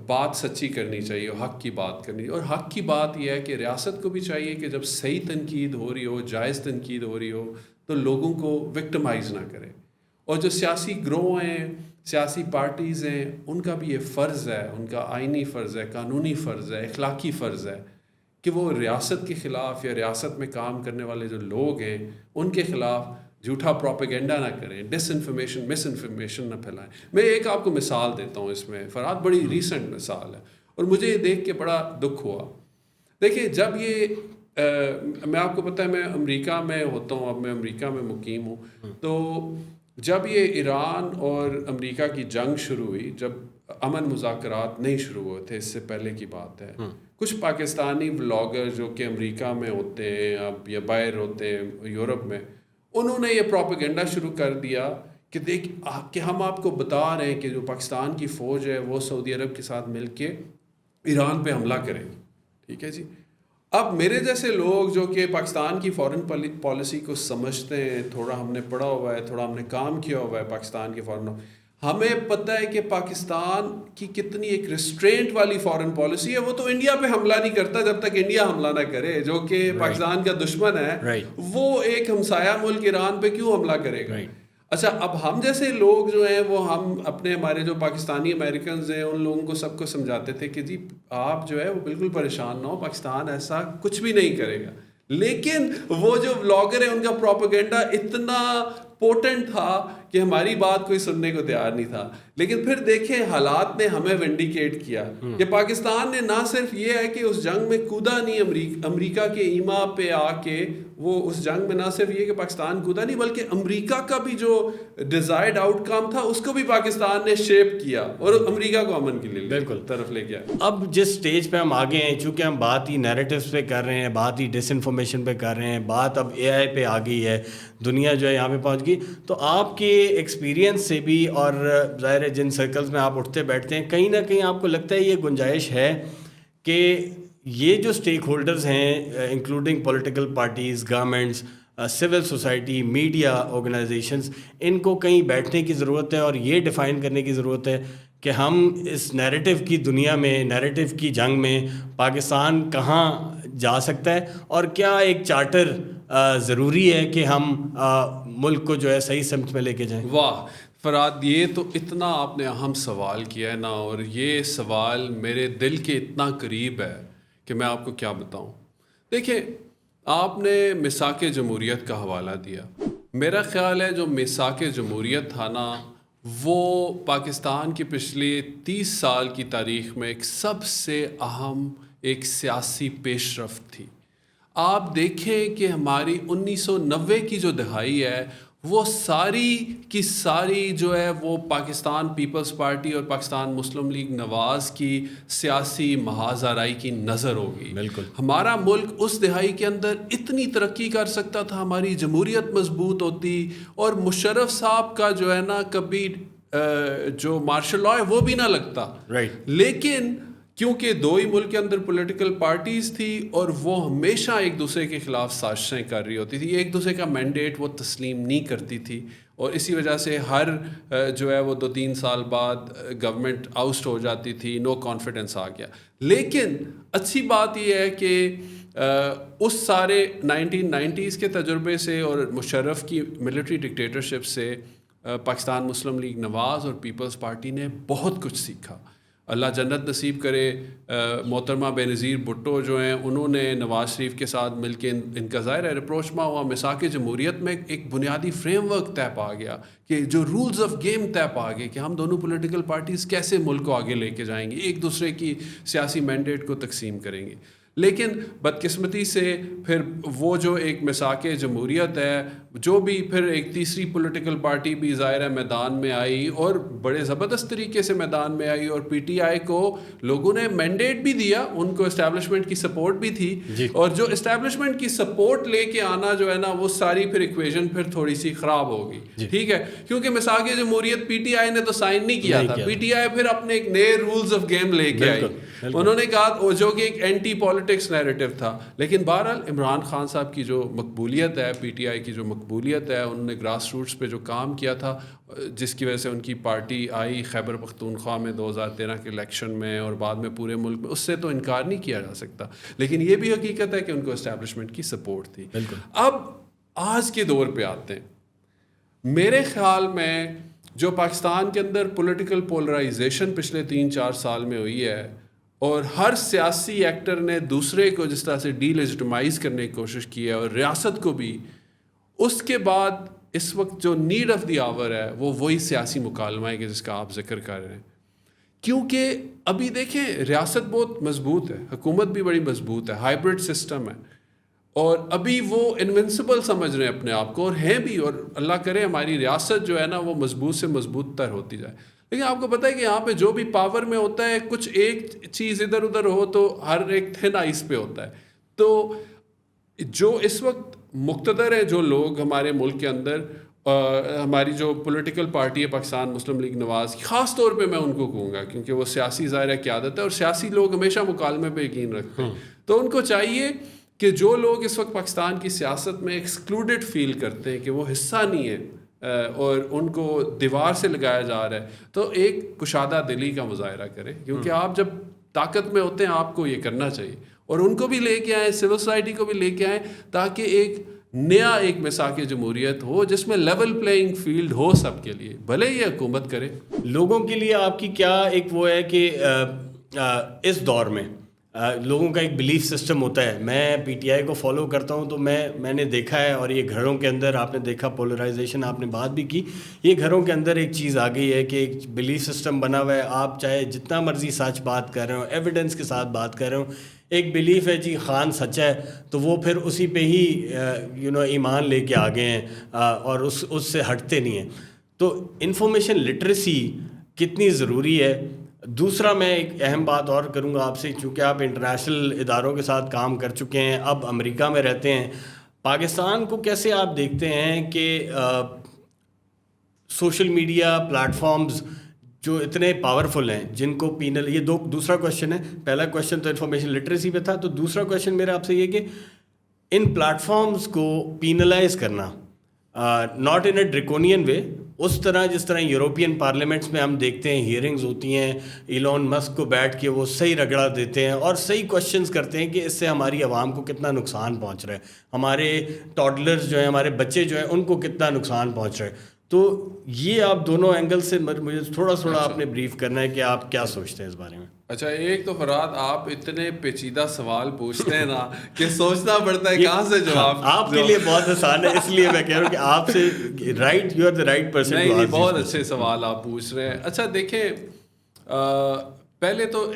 بات سچی کرنی چاہیے، حق کی بات کرنی، اور حق کی بات یہ ہے کہ ریاست کو بھی چاہیے کہ جب صحیح تنقید ہو رہی ہو، جائز تنقید ہو رہی ہو، تو لوگوں کو وکٹمائز نہ کرے. اور جو سیاسی گروہ ہیں، سیاسی پارٹیز ہیں، ان کا بھی یہ فرض ہے، ان کا آئینی فرض ہے، قانونی فرض ہے، اخلاقی فرض ہے کہ وہ ریاست کے خلاف یا ریاست میں کام کرنے والے جو لوگ ہیں ان کے خلاف جھوٹا پروپیگنڈا نہ کریں، ڈس انفارمیشن، مس انفارمیشن نہ پھیلائیں. میں ایک آپ کو مثال دیتا ہوں اس میں، فرات بڑی ریسنٹ مثال ہے اور مجھے یہ دیکھ کے بڑا دکھ ہوا. دیکھیں جب یہ میں آپ کو پتہ ہے میں امریکہ میں ہوتا ہوں، اب میں امریکہ میں مقیم ہوں، تو جب یہ ایران اور امریکہ کی جنگ شروع ہوئی، جب امن مذاکرات نہیں شروع ہوئے تھے، اس سے پہلے کی بات ہے، کچھ پاکستانی بلاگر جو کہ امریکہ میں ہوتے ہیں اب یا باہر ہوتے ہیں یورپ میں، انہوں نے یہ پروپیگنڈا شروع کر دیا کہ دیکھ کہ ہم آپ کو بتا رہے ہیں کہ جو پاکستان کی فوج ہے وہ سعودی عرب کے ساتھ مل کے ایران پہ حملہ کرے گی. ٹھیک ہے جی. اب میرے جیسے لوگ جو کہ پاکستان کی فارن پالیسی کو سمجھتے ہیں، تھوڑا ہم نے پڑھا ہوا ہے، تھوڑا ہم نے کام کیا ہوا ہے پاکستان کی فارن، ہمیں پتہ ہے کہ پاکستان کی کتنی ایک ریسٹرینٹ والی فارن پالیسی ہے. وہ تو انڈیا پہ حملہ نہیں کرتا جب تک انڈیا حملہ نہ کرے، جو کہ پاکستان کا دشمن ہے. وہ ایک ہمسایہ ملک ایران پہ کیوں حملہ کرے گا؟ اچھا، اب ہم جیسے لوگ جو ہیں وہ ہم اپنے ہمارے جو پاکستانی امریکنز ہیں ان لوگوں کو سب کو سمجھاتے تھے کہ جی آپ جو ہے وہ بالکل پریشان نہ ہو، پاکستان ایسا کچھ بھی نہیں کرے گا. لیکن وہ جو بلاگر ہیں ان کا پروپیگنڈا اتنا پوٹنٹ تھا کہ ہماری بات کوئی سننے کو تیار نہیں تھا. لیکن پھر دیکھیں حالات نے ہمیں ونڈیکیٹ کیا کہ پاکستان نے نہ صرف یہ ہے کہ اس جنگ میں کودا نہیں، امریکہ کے ایما پہ آ کے وہ اس جنگ میں نہ صرف یہ کہ پاکستان کودا نہیں، بلکہ امریکہ کا بھی جو ڈیزائرڈ آؤٹ کم تھا اس کو بھی پاکستان نے شیپ کیا اور امریکہ کو امن کے لیے بالکل طرف لے گیا. اب جس سٹیج پہ ہم آگے ہیں، چونکہ ہم بات ہی نیریٹیوز پہ کر رہے ہیں، بات ہی ڈس انفارمیشن پہ کر رہے ہیں، بات اب اے آئی پہ آ گئی ہے، دنیا جو ہے یہاں پہ پہنچ گئی، تو آپ کے ایکسپیرینس سے بھی اور ظاہر ہے جن سرکلز میں آپ اٹھتے بیٹھتے ہیں، کہیں نہ کہیں آپ کو لگتا ہے یہ گنجائش ہے کہ یہ جو اسٹیک ہولڈرز ہیں including political parties, governments, civil society, media organisations, ان کو کہیں بیٹھنے کی ضرورت ہے اور یہ ڈیفائن کرنے کی ضرورت ہے کہ ہم اس نیریٹو کی دنیا میں، نیریٹو کی جنگ میں پاکستان کہاں جا سکتا ہے، اور کیا ایک چارٹر ضروری ہے کہ ہم ملک کو جو ہے صحیح سمت میں لے کے جائیں. واہ فراد، یہ تو اتنا آپ نے اہم سوال کیا ہے نا، اور یہ سوال میرے دل کے اتنا قریب ہے کہ میں آپ کو کیا بتاؤں. دیکھیں آپ نے میثاق جمہوریت کا حوالہ دیا. میرا خیال ہے جو میثاق جمہوریت تھا نا، وہ پاکستان کی پچھلی 30 سال کی تاریخ میں ایک سب سے اہم ایک سیاسی پیش رفت تھی. آپ دیکھیں کہ ہماری 1990 کی جو دہائی ہے وہ ساری کی ساری جو ہے وہ پاکستان پیپلز پارٹی اور پاکستان مسلم لیگ نواز کی سیاسی محاذ آرائی کی نظر ہوگی. بالکل. ہمارا ملک اس دہائی کے اندر اتنی ترقی کر سکتا تھا، ہماری جمہوریت مضبوط ہوتی، اور مشرف صاحب کا جو ہے نا کبھی جو مارشل لاء ہے وہ بھی نہ لگتا. لیکن کیونکہ دو ہی ملک کے اندر پولیٹیکل پارٹیز تھی اور وہ ہمیشہ ایک دوسرے کے خلاف سازشیں کر رہی ہوتی تھی، ایک دوسرے کا مینڈیٹ وہ تسلیم نہیں کرتی تھی، اور اسی وجہ سے ہر جو ہے وہ 2-3 سال بعد گورنمنٹ آؤسٹ ہو جاتی تھی، نو کانفیڈنس آ گیا. لیکن اچھی بات یہ ہے کہ اس سارے 1990s کے تجربے سے اور مشرف کی ملٹری ڈکٹیٹرشپ سے پاکستان مسلم لیگ نواز اور پیپلز پارٹی نے بہت کچھ سیکھا. اللہ جنت نصیب کرے محترمہ بے نظیر بھٹو جو ہیں، انہوں نے نواز شریف کے ساتھ مل کے ان کا ظاہر ہے رپروچمہ ہوا. میثاق جمہوریت میں ایک بنیادی فریم ورک طے پا گیا کہ جو رولز آف گیم طے پا گئے کہ ہم دونوں پولیٹیکل پارٹیز کیسے ملک کو آگے لے کے جائیں گے، ایک دوسرے کی سیاسی مینڈیٹ کو تقسیم کریں گے. لیکن بدقسمتی سے پھر وہ جو ایک مساق جمہوریت ہے، جو بھی پھر ایک تیسری پولیٹیکل پارٹی بھی ظاہر ہے میدان میں آئی اور بڑے زبردست طریقے سے میدان میں آئی، اور پی ٹی آئی کو لوگوں نے مینڈیٹ بھی دیا، ان کو اسٹیبلشمنٹ کی سپورٹ بھی تھی، اور جو اسٹیبلشمنٹ کی سپورٹ لے کے آنا جو ہے نا وہ ساری پھر ایکویژن پھر تھوڑی سی خراب ہوگی، ٹھیک ہے، کیونکہ مساق جمہوریت پی ٹی آئی نے تو سائن نہیں کیا تھا، پی ٹی آئی پھر اپنے ایک نئے رولز آف گیم لے کے آئی، انہوں نے کہا جو کہ ایک اینٹی پالیٹکس نیریٹو تھا، لیکن بہرحال عمران خان صاحب کی جو مقبولیت ہے، پی ٹی آئی کی جو مقبولیت ہے، انہوں نے گراس روٹس پہ جو کام کیا تھا، جس کی وجہ سے ان کی پارٹی آئی خیبر پختونخوا میں 2013 کے الیکشن میں اور بعد میں پورے ملک میں، اس سے تو انکار نہیں کیا جا سکتا، لیکن یہ بھی حقیقت ہے کہ ان کو اسٹیبلشمنٹ کی سپورٹ تھی۔ اب آج کے دور پہ آتے ہیں، میرے خیال میں جو پاکستان کے اندر پولیٹیکل پولرائزیشن پچھلے 3-4 سال میں ہوئی ہے، اور ہر سیاسی ایکٹر نے دوسرے کو جس طرح سے ڈی لیجٹمائز کرنے کی کوشش کی ہے، اور ریاست کو بھی، اس کے بعد اس وقت جو نیڈ آف دی آور ہے وہ وہی سیاسی مکالمہ ہے کہ جس کا آپ ذکر کر رہے ہیں، کیونکہ ابھی دیکھیں ریاست بہت مضبوط ہے، حکومت بھی بڑی مضبوط ہے، ہائیبرڈ سسٹم ہے، اور ابھی وہ انونسبل سمجھ رہے ہیں اپنے آپ کو، اور ہیں بھی، اور اللہ کرے ہماری ریاست جو ہے نا وہ مضبوط سے مضبوط تر ہوتی جائے، لیکن آپ کو پتہ ہے کہ یہاں پہ جو بھی پاور میں ہوتا ہے، کچھ ایک چیز ادھر ادھر ہو تو ہر ایک تھن آئس پہ ہوتا ہے، تو جو اس وقت مقتدر ہے جو لوگ ہمارے ملک کے اندر، ہماری جو پولیٹیکل پارٹی ہے پاکستان مسلم لیگ نواز، خاص طور پہ میں ان کو کہوں گا کیونکہ وہ سیاسی ظاہر قیادت ہے، اور سیاسی لوگ ہمیشہ مکالمے پہ یقین رکھتے ہیں، تو ان کو چاہیے کہ جو لوگ اس وقت پاکستان کی سیاست میں ایکسکلوڈڈ فیل کرتے ہیں کہ وہ حصہ نہیں ہے اور ان کو دیوار سے لگایا جا رہا ہے، تو ایک کشادہ دلی کا مظاہرہ کریں، کیونکہ آپ جب طاقت میں ہوتے ہیں آپ کو یہ کرنا چاہیے، اور ان کو بھی لے کے آئیں، سول سوسائٹی کو بھی لے کے آئیں، تاکہ ایک نیا ایک مساق جمہوریت ہو جس میں لیول پلینگ فیلڈ ہو سب کے لیے، بھلے یہ حکومت کرے۔ لوگوں کے لیے آپ کی کیا ایک وہ ہے کہ اس دور میں لوگوں کا ایک بلیف سسٹم ہوتا ہے، میں پی ٹی آئی کو فالو کرتا ہوں تو میں نے دیکھا ہے، اور یہ گھروں کے اندر آپ نے دیکھا پولرائزیشن، آپ نے بات بھی کی، یہ گھروں کے اندر ایک چیز آ گئی ہے کہ ایک بلیف سسٹم بنا ہوا ہے، آپ چاہے جتنا مرضی سچ بات کر رہے ہو، ایویڈنس کے ساتھ بات کر رہے ہو، ایک بلیف ہے جی خان سچ ہے تو وہ پھر اسی پہ ہی ایمان لے کے آگے ہیں، اور اس سے ہٹتے نہیں ہیں، تو انفارمیشن لٹریسی کتنی ضروری ہے۔ دوسرا میں ایک اہم بات اور کروں گا آپ سے، چونکہ آپ انٹرنیشنل اداروں کے ساتھ کام کر چکے ہیں، اب امریکہ میں رہتے ہیں، پاکستان کو کیسے آپ دیکھتے ہیں کہ سوشل میڈیا پلیٹ فارمز جو اتنے پاورفل ہیں، جن کو یہ دوسرا کویشچن ہے، پہلا کویشچن تو انفارمیشن لٹریسی پہ تھا، تو دوسرا کویشچن میرا آپ سے یہ کہ ان پلیٹ فارمز کو پینلائز کرنا، ناٹ ان اے ڈریکونین وے، اس طرح جس طرح یوروپین پارلیمنٹس میں ہم دیکھتے ہیں ہیئرنگز ہوتی ہیں، ایلون مسک کو بیٹھ کے وہ صحیح رگڑا دیتے ہیں اور صحیح کویشچنز کرتے ہیں کہ اس سے ہماری عوام کو کتنا نقصان پہنچ رہا ہے، ہمارے ٹاڈلرز جو ہیں، ہمارے بچے جو ہیں، ان کو کتنا نقصان پہنچ رہا ہے۔ تو یہ آپ دونوں اینگل سے مجھے تھوڑا آپ نے بریف کرنا ہے کہ آپ کیا سوچتے ہیں اس بارے میں۔ اچھا، ایک تو فراد آپ اتنے پیچیدہ سوال پوچھتے ہیں نا کہ سوچنا پڑتا ہے کہاں سے جواب۔ آپ کے لیے بہت آسان ہے، اس لیے میں کہہ رہا ہوں کہ آپ سے you are the right person. نہیں، بہت اچھے سوال آپ پوچھ رہے ہیں۔ اچھا دیکھیں، پہلے تو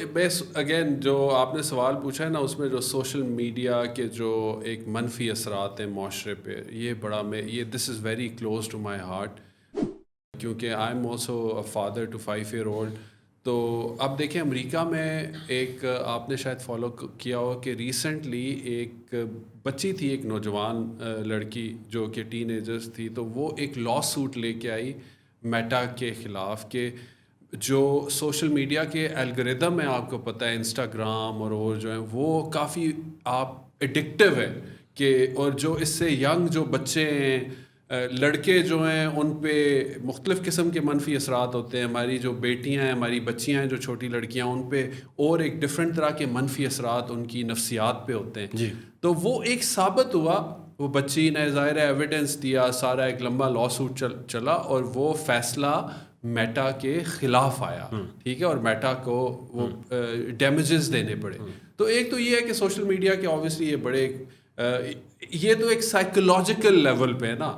اگین جو آپ نے سوال پوچھا ہے نا، اس میں جو سوشل میڈیا کے جو ایک منفی اثرات ہیں معاشرے پہ، یہ بڑا this is very close to my heart, کیونکہ I am also a father to 5 year old۔ تو اب دیکھیں امریکہ میں ایک آپ نے شاید فالو کیا ہو کہ ریسنٹلی ایک بچی تھی، ایک نوجوان لڑکی جو کہ ٹین ایجرز تھی، تو وہ ایک لا سوٹ لے کے آئی میٹا کے خلاف کہ جو سوشل میڈیا کے الگوریدم ہیں، آپ کو پتہ ہے انسٹاگرام اور جو ہیں وہ کافی آپ ایڈکٹیو ہے کہ، اور جو اس سے ینگ جو بچے ہیں، لڑکے جو ہیں، ان پہ مختلف قسم کے منفی اثرات ہوتے ہیں، ہماری جو بیٹیاں ہیں، ہماری بچیاں ہیں جو چھوٹی لڑکیاں، ان پہ اور ایک ڈفرینٹ طرح کے منفی اثرات ان کی نفسیات پہ ہوتے ہیں جی۔ تو وہ ایک ثابت ہوا، وہ بچی نے ظاہر ایویڈنس دیا، سارا ایک لمبا لا سوٹ چلا، اور وہ فیصلہ میٹا کے خلاف آیا، ٹھیک ہے، اور میٹا کو وہ ڈیمیجز دینے پڑے۔ تو ایک تو یہ ہے کہ سوشل میڈیا کے آبویسلی یہ بڑے یہ تو ایک سائیکولوجیکل لیول پہ ہے نا,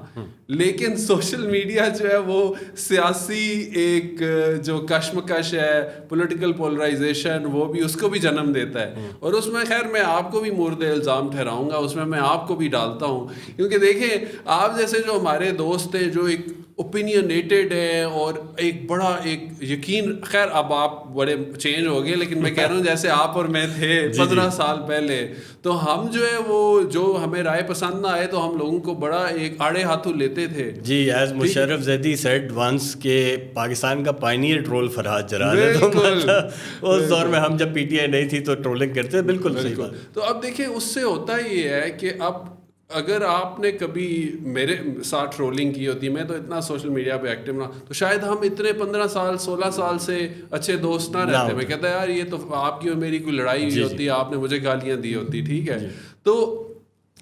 لیکن سوشل میڈیا جو ہے وہ سیاسی ایک جو کشمکش ہے, پولیٹیکل پولرائزیشن, وہ بھی اس کو بھی جنم دیتا ہے. اور اس میں خیر میں آپ کو بھی مورد الزام ٹھہراؤں گا, اس میں آپ کو بھی ڈالتا ہوں, کیونکہ دیکھیں آپ جیسے جو ہمارے دوست ہیں جو ایک اوپینینیٹڈ ہے اور ایک بڑا ایک یقین, خیر اب آپ بڑے چینج ہو گئے, لیکن میں کہہ رہا ہوں جیسے آپ اور میں تھے 15 سال پہلے, تو ہم جو ہے وہ جو ہمیں رائے پسند نہ آئے تو ہم لوگوں کو بڑا ایک آڑے ہاتھوں لیتے تھے. جی, as Musharraf Zaidi said once کہ پاکستان کا پائنیئر ٹرول فرحاد جرار ہے, تو اس دور میں ہم جب پی ٹی آئی نہیں تھی تو ٹرولنگ کرتے. بالکل صحیح بات. تو اب دیکھیں اس سے ہوتا یہ ہے کہ اب اگر آپ نے کبھی میرے ساتھ ٹرولنگ کی ہوتی, میں تو اتنا سوشل میڈیا پہ ایکٹیو نہ, تو شاید ہم اتنے 15 سال 16 سال سے اچھے دوست نہ رہتے. میں کہتا یار یہ تو آپ کی اور میری کوئی لڑائی ہوئی ہوتی, آپ نے مجھے گالیاں دی ہوتی, ٹھیک ہے. تو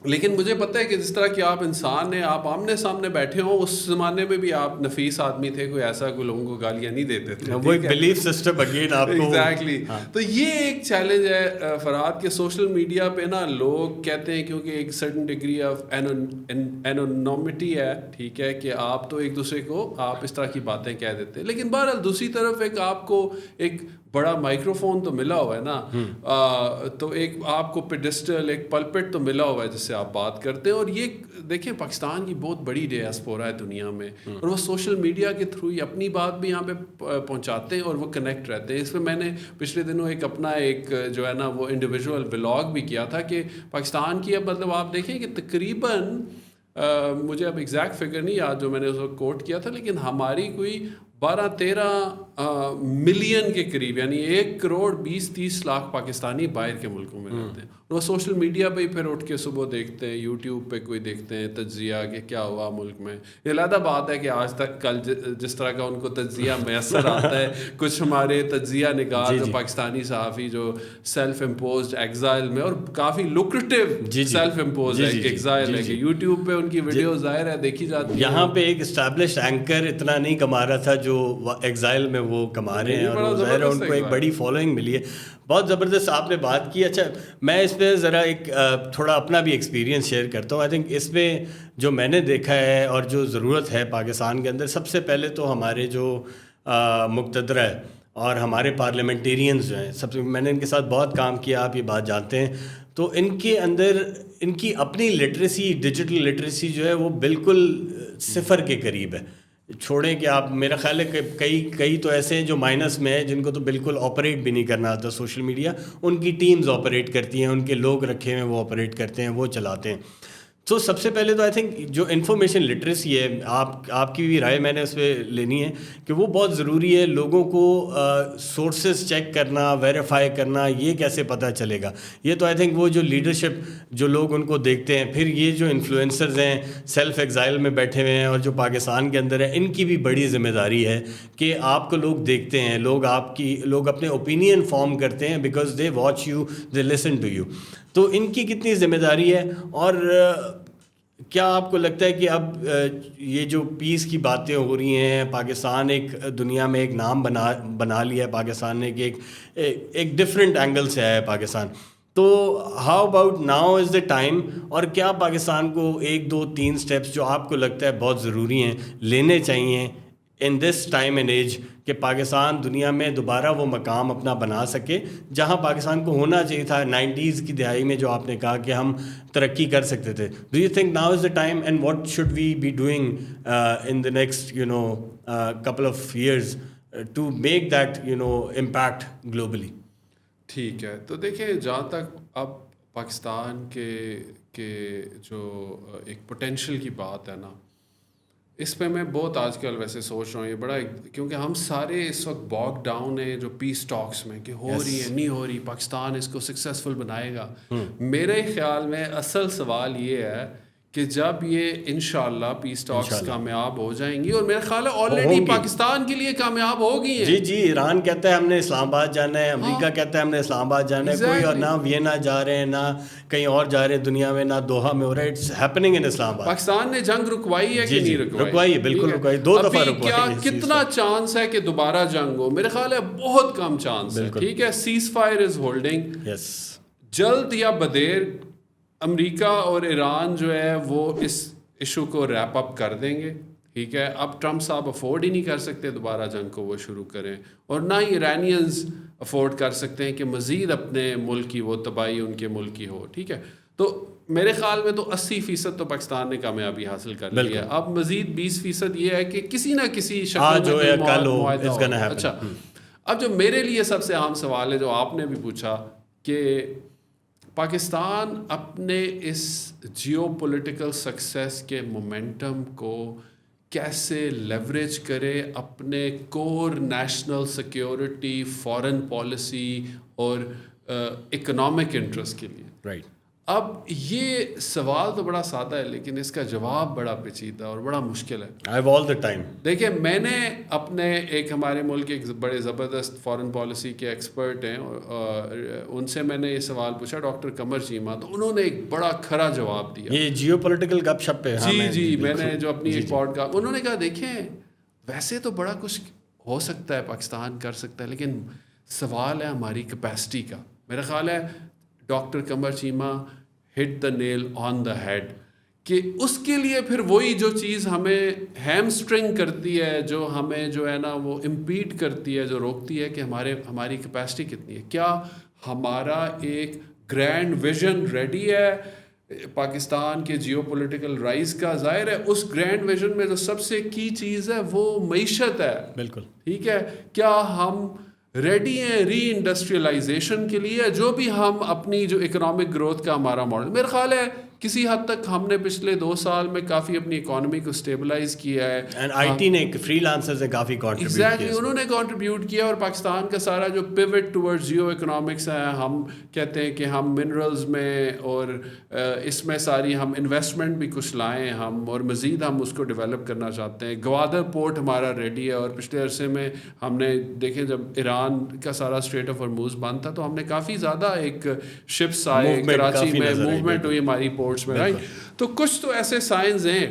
لیکن مجھے پتہ ہے کہ جس طرح کہ آپ انسان ہیں, آپ آمنے سامنے بیٹھے ہوں, اس زمانے میں بھی آپ نفیس آدمی تھے, کوئی ایسا کوئی لوگوں کو گالیاں نہیں دیتے تھے. وہ ایک بلیف سسٹم اگین آپ کو. ایگزیکٹلی. تو یہ ایک چیلنج ہے فرحاد کے سوشل میڈیا پہ نا, لوگ کہتے ہیں کیونکہ ایک سرٹن ڈگری آف اینونیمٹی ہے, ٹھیک ہے, کہ آپ تو ایک دوسرے کو آپ اس طرح کی باتیں کہہ دیتے ہیں, لیکن بہرحال دوسری طرف ایک آپ کو ایک بڑا مائکرو فون تو ملا ہوا ہے نا, تو ایک آپ کو پیڈسٹل, ایک پلپٹ تو ملا ہوا ہے جس سے آپ بات کرتے ہیں. اور یہ دیکھیں پاکستان کی بہت بڑی ڈیاسپورا ہے دنیا میں, اور وہ سوشل میڈیا کے تھرو ہی اپنی بات بھی یہاں پہ پہنچاتے ہیں اور وہ کنیکٹ رہتے ہیں. اس میں نے پچھلے دنوں ایک اپنا ایک جو ہے نا وہ انڈیویجول بلاگ بھی کیا تھا کہ پاکستان کی, اب مطلب آپ دیکھیں کہ تقریباً مجھے اب ایگزیکٹ فگر نہیں یاد جو میں نے اس وقت کوٹ کیا تھا, لیکن ہماری کوئی 12-13 ملین کے قریب, یعنی 1 کروڑ 20-30 لاکھ پاکستانی باہر کے ملکوں میں رہتے ہیں. وہ سوشل میڈیا پہ ہی پھر اٹھ کے صبح دیکھتے ہیں, یوٹیوب پہ کوئی دیکھتے ہیں تجزیہ کہ کیا ہوا ملک میں. یہ علیحدہ بات ہے کہ آج تک کل جس طرح کا ان کو تجزیہ میسر آتا ہے, کچھ ہمارے تجزیہ نگار جو پاکستانی صحافی جو سیلف امپوزڈ ایگزائل میں, اور کافی لوکریٹو سیلف امپوزڈ ایگزائل ہے, کہ یوٹیوب پہ ان کی ویڈیو ظاہر ہے دیکھی جاتی ہے. یہاں پہ ایک اسٹیبلشڈ اینکر اتنا نہیں کما رہا تھا جو ایگزائل میں وہ کما رہے ہیں, اور ظاہر ہے ان کو ایک بڑی فالوئنگ ملی ہے. بہت زبردست آپ نے بات کی. اچھا, میں اس پہ ذرا ایک تھوڑا اپنا بھی ایکسپیرینس شیئر کرتا ہوں. آئی تھنک اس پہ جو میں نے دیکھا ہے اور جو ضرورت ہے پاکستان کے اندر, سب سے پہلے تو ہمارے جو مقتدر ہے اور ہمارے پارلیمنٹیرینز جو ہیں, سب سے میں نے ان کے ساتھ بہت کام کیا, آپ یہ بات جانتے ہیں. تو ان کے اندر ان کی اپنی لٹریسی, ڈیجیٹل لٹریسی جو ہے وہ بالکل صفر کے قریب ہے. چھوڑیں کہ آپ, میرا خیال ہے کہ کئی تو ایسے ہیں جو مائنس میں ہیں, جن کو تو بالکل آپریٹ بھی نہیں کرنا آتا سوشل میڈیا. ان کی ٹیمز آپریٹ کرتی ہیں, ان کے لوگ رکھے ہوئے وہ آپریٹ کرتے ہیں, وہ چلاتے ہیں. تو سب سے پہلے تو آئی تھنک جو انفارمیشن لٹریسی ہے, آپ کی بھی رائے میں نے اس پہ لینی ہے کہ وہ بہت ضروری ہے. لوگوں کو سورسز چیک کرنا, ویریفائی کرنا, یہ کیسے پتہ چلے گا. یہ تو آئی تھنک وہ جو لیڈرشپ جو لوگ ان کو دیکھتے ہیں, پھر یہ جو انفلوئنسرز ہیں سیلف ایگزائل میں بیٹھے ہوئے ہیں اور جو پاکستان کے اندر ہیں, ان کی بھی بڑی ذمہ داری ہے کہ آپ کو لوگ دیکھتے ہیں, لوگ اپنے اوپینین فارم کرتے ہیں because they watch you, they listen to you. تو ان کی کتنی ذمہ داری ہے. اور کیا آپ کو لگتا ہے کہ اب یہ جو پیس کی باتیں ہو رہی ہیں, پاکستان ایک دنیا میں ایک نام بنا لیا ہے پاکستان نے, کہ ایک ڈفرینٹ اینگل سے آیا ہے پاکستان, تو how about now is the time, اور کیا پاکستان کو 1 2 3 اسٹیپس جو آپ کو لگتا ہے بہت ضروری ہیں لینے چاہیے ان دس ٹائم اینڈ ایج, کہ پاکستان دنیا میں دوبارہ وہ مقام اپنا بنا سکے جہاں پاکستان کو ہونا چاہیے تھا 90s کی دہائی میں, جو آپ نے کہا کہ ہم ترقی کر سکتے تھے. Do you think now is the time, and what should we be doing in the next couple of years to make that impact globally? ٹھیک ہے, تو دیکھیں جہاں تک اب پاکستان کے جو ایک پوٹینشیل کی بات ہے نا, اس پہ میں بہت آج کل ویسے سوچ رہا ہوں. یہ بڑا کیونکہ ہم سارے اس وقت باگ ڈاؤن ہیں جو پیس ٹاکس میں, کہ ہو رہی ہے نہیں ہو رہی, پاکستان اس کو سکسیزفل بنائے گا. میرے خیال میں اصل سوال یہ ہے کہ جب یہ انشاءاللہ پیس ٹاکس کامیاب ہو جائیں گی, اور میرا خیال ہے آلریڈی پاکستان کے لیے کامیاب ہو گئی ہیں. جی, ایران کہتا ہے ہم نے اسلام آباد جانا ہے, امریکہ کہتا ہے ہم نے اسلام آباد جانا ہے, کوئی اور نہ وینا جا رہے ہیں, نہ کہیں اور جا رہے ہیں دنیا میں, نہ دوحہ میں ہو رہا ہے. اٹس ہیپننگ ان اسلام آباد. پاکستان نے جنگ رکوائی ہے کہ نہیں رکوائی ہے, بالکل رکوائی, 2 دفعہ رکوائی. کتنا چانس ہے کہ دوبارہ جنگ ہو؟ میرے خیال ہے بہت کم چانس ہے. ٹھیک ہے, سیز فائر از ہولڈنگ. جلد یا بدیر امریکہ اور ایران جو ہے وہ اس ایشو کو ریپ اپ کر دیں گے. ٹھیک ہے, اب ٹرمپ صاحب افورڈ ہی نہیں کر سکتے دوبارہ جنگ کو وہ شروع کریں, اور نہ ہی ایرانینز افورڈ کر سکتے ہیں کہ مزید اپنے ملک کی وہ تباہی ان کے ملک کی ہو. ٹھیک ہے, تو میرے خیال میں تو 80% تو پاکستان نے کامیابی حاصل کر لی ہے. اب مزید 20% یہ ہے کہ کسی نہ کسی شکل میں معاہدہ ہو. اچھا, اب جو میرے لیے سب سے اہم سوال ہے جو آپ نے بھی پوچھا کہ پاکستان اپنے اس جیو پولیٹیکل سکسیس کے مومنٹم کو کیسے لیوریج کرے اپنے کور نیشنل سیکیورٹی, فارن پالیسی اور اکنامک انٹرسٹ کے لیے. رائٹ. اب یہ سوال تو بڑا سادہ ہے لیکن اس کا جواب بڑا پیچیدہ اور بڑا مشکل ہے. آل دا ٹائم دیکھیں, میں نے اپنے ایک ہمارے ملک کے ایک بڑے زبردست فارن پالیسی کے ایکسپرٹ ہیں, ان سے میں نے یہ سوال پوچھا, ڈاکٹر قمر چیمہ, تو انہوں نے ایک بڑا کھرا جواب دیا. یہ جیو پولیٹیکل گپ شپ پہ جی میں نے جو اپنی ایک پوڈ کاسٹ, انہوں نے کہا دیکھیں ویسے تو بڑا کچھ ہو سکتا ہے, پاکستان کر سکتا ہے, لیکن سوال ہے ہماری کیپیسٹی کا. میرا خیال ہے doctor Qamar Cheema hit the nail on the head کہ اس کے لیے پھر وہی جو چیز ہمیں ہیم اسٹرنگ کرتی ہے, جو ہمیں جو ہے نا وہ امپیڈ کرتی ہے, جو روکتی ہے کہ ہماری کیپیسٹی کتنی ہے. کیا ہمارا ایک گرینڈ ویژن ریڈی ہے پاکستان کے جیو پولیٹیکل رائز کا؟ ظاہر ہے اس گرینڈ ویژن میں جو سب سے کی چیز ہے وہ معیشت ہے. بالکل ٹھیک ہے, کیا ہم ریڈی ہیں ری انڈسٹریلائزیشن کے لیے, جو بھی ہم اپنی جو اکنامک گروتھ کا ہمارا ماڈل, میرا خیال ہے کسی حد تک ہم نے پچھلے 2 سال میں کافی اپنی اکانومی کو اسٹیبلائز کیا ہے. اینڈ آئی ٹی نے فری لانسرز نے کافی کنٹریبیوٹ کیا. ایگزیکٹلی, انہوں نے کنٹریبیوٹ کیا, اور پاکستان کا سارا جو پیوٹ ٹورڈ جیو اکنامکس ہے, ہم کہتے ہیں کہ ہم منرلز میں اور اس میں ساری ہم انویسٹمنٹ بھی کچھ لائیں ہم, اور مزید ہم اس کو ڈیولپ کرنا چاہتے ہیں. گوادر پورٹ ہمارا ریڈی ہے, اور پچھلے عرصے میں ہم نے دیکھیں جب ایران کا سارا اسٹریٹ آف ہارموز بند تھا تو ہم نے کافی زیادہ ایک شپس آئے کراچی میں, موومنٹ ہوئی ہماری پورٹس میں. رائٹ, تو کچھ تو ایسے سائنز ہیں,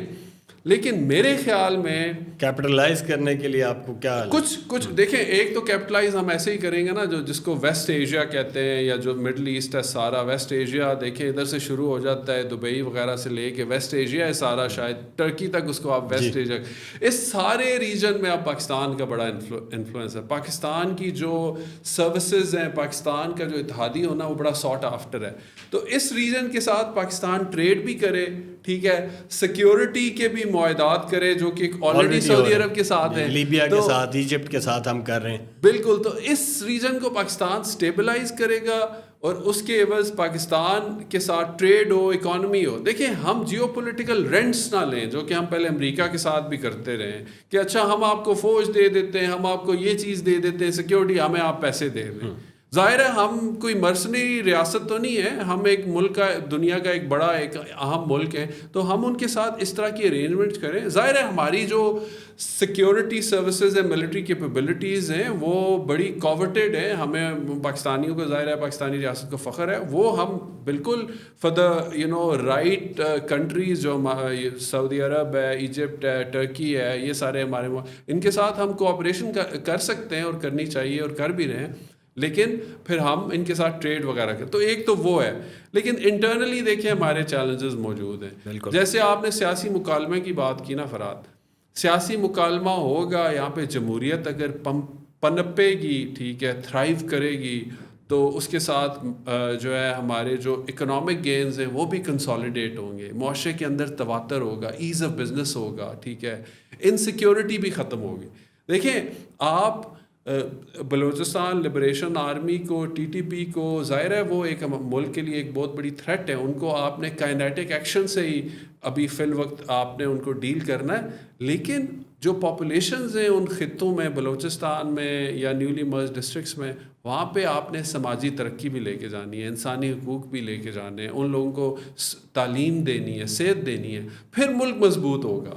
لیکن میرے خیال میں کیپٹلائز کرنے کے لیے آپ کو کیا کچھ دیکھیں, ایک تو کیپٹلائز ہم ایسے ہی کریں گے نا, جس کو ویسٹ ایشیا کہتے ہیں, یا جو مڈل ایسٹ ہے سارا ویسٹ ایشیا, دیکھیں ادھر سے شروع ہو جاتا ہے دبئی وغیرہ سے لے کے ویسٹ ایشیا ہے سارا, شاید ٹرکی تک اس کو آپ ویسٹ ایشیا, اس سارے ریجن میں اب پاکستان کا بڑا انفلوئنس ہے. پاکستان کی جو سروسز ہیں, پاکستان کا جو اتحادی ہونا وہ بڑا ساٹ آفٹر ہے. تو اس ریجن کے ساتھ پاکستان ٹریڈ بھی کرے, ٹھیک ہے, سیکیورٹی کے بھی معاہدات کرے جو کہ آلریڈی سعودی عرب کے ساتھ ہیں, لیبیا کے ساتھ, ایجپٹ کے ساتھ ہم کر رہے ہیں. بالکل, تو اس ریجن کو پاکستان سٹیبلائز کرے گا, اور اس کے عوض پاکستان کے ساتھ ٹریڈ ہو, اکانومی ہو. دیکھیں, ہم جیو پولیٹیکل رینٹس نہ لیں جو کہ ہم پہلے امریکہ کے ساتھ بھی کرتے رہے ہیں کہ اچھا ہم آپ کو فوج دے دیتے ہیں, ہم آپ کو یہ چیز دے دیتے ہیں, سیکیورٹی, ہمیں آپ پیسے دے دیں. ظاہر ہے ہم کوئی مرسنری ریاست تو نہیں ہے, ہم ایک ملک کا, دنیا کا ایک بڑا ایک اہم ملک ہے, تو ہم ان کے ساتھ اس طرح کی ارینجمنٹ کریں. ظاہر ہے ہماری جو سیکیورٹی سروسز ہیں, ملٹری کیپیبلٹیز ہیں, وہ بڑی کوورٹیڈ ہیں. ہمیں پاکستانیوں کو ظاہر ہے پاکستانی ریاست کو فخر ہے, وہ ہم بالکل فار دا رائٹ کنٹریز جو سعودی عرب ہے, ایجپٹ ہے, ٹرکی ہے, یہ سارے ہمارے, ان کے ساتھ ہم کوآپریشن کر سکتے ہیں اور کرنی چاہیے اور کر بھی رہے ہیں, لیکن پھر ہم ان کے ساتھ ٹریڈ وغیرہ کریں. تو ایک تو وہ ہے, لیکن انٹرنلی دیکھیں ہمارے چیلنجز موجود ہیں. جیسے آپ نے سیاسی مکالمے کی بات کی نا فرات, سیاسی مکالمہ ہوگا, یہاں پہ جمہوریت اگر پنپے گی, ٹھیک ہے, تھرائیو کرے گی, تو اس کے ساتھ جو ہے ہمارے جو اکنامک گینز ہیں وہ بھی کنسالیڈیٹ ہوں گے, معاشرے کے اندر تواتر ہوگا, ایز آف بزنس ہوگا, ٹھیک ہے, انسیکیورٹی بھی ختم ہوگی. دیکھیں آپ بلوچستان لبریشن آرمی کو, ٹی ٹی پی کو, ظاہر ہے وہ ایک ملک کے لیے ایک بہت بڑی تھریٹ ہے, ان کو آپ نے کائنیٹک ایکشن سے ہی ابھی فی الوقت آپ نے ان کو ڈیل کرنا ہے. لیکن جو پاپولیشنز ہیں ان خطوں میں, بلوچستان میں یا نیولی مرج ڈسٹرکٹس میں, وہاں پہ آپ نے سماجی ترقی بھی لے کے جانی ہے, انسانی حقوق بھی لے کے جانے ہیں, ان لوگوں کو تعلیم دینی ہے, صحت دینی ہے, پھر ملک مضبوط ہوگا.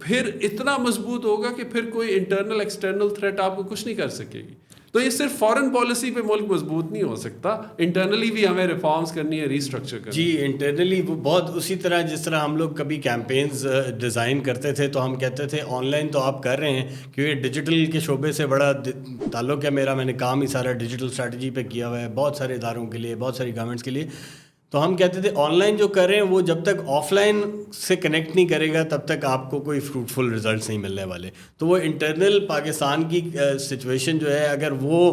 پھر اتنا مضبوط ہوگا کہ پھر کوئی انٹرنل ایکسٹرنل تھریٹ آپ کو کچھ نہیں کر سکے گی. تو یہ صرف فارن پالیسی پہ ملک مضبوط نہیں ہو سکتا, انٹرنلی بھی ہمیں ریفارمز کرنی ہے, ریسٹرکچر کرنی ہے. جی انٹرنلی وہ بہت اسی طرح جس طرح ہم لوگ کبھی کیمپینز ڈیزائن کرتے تھے تو ہم کہتے تھے آن لائن تو آپ کر رہے ہیں کیونکہ ڈیجیٹل کے شعبے سے بڑا تعلق ہے میرا, میں نے کام ہی سارا ڈیجیٹل اسٹریٹجی پہ کیا ہوا ہے, بہت سارے اداروں کے لیے, بہت ساری گورنمنٹس کے لیے. تو ہم کہتے تھے آن لائن جو کر رہے ہیں وہ جب تک آف لائن سے کنیکٹ نہیں کرے گا تب تک آپ کو کوئی فروٹفل رزلٹس نہیں ملنے والے. تو وہ انٹرنل پاکستان کی سچویشن جو ہے اگر وہ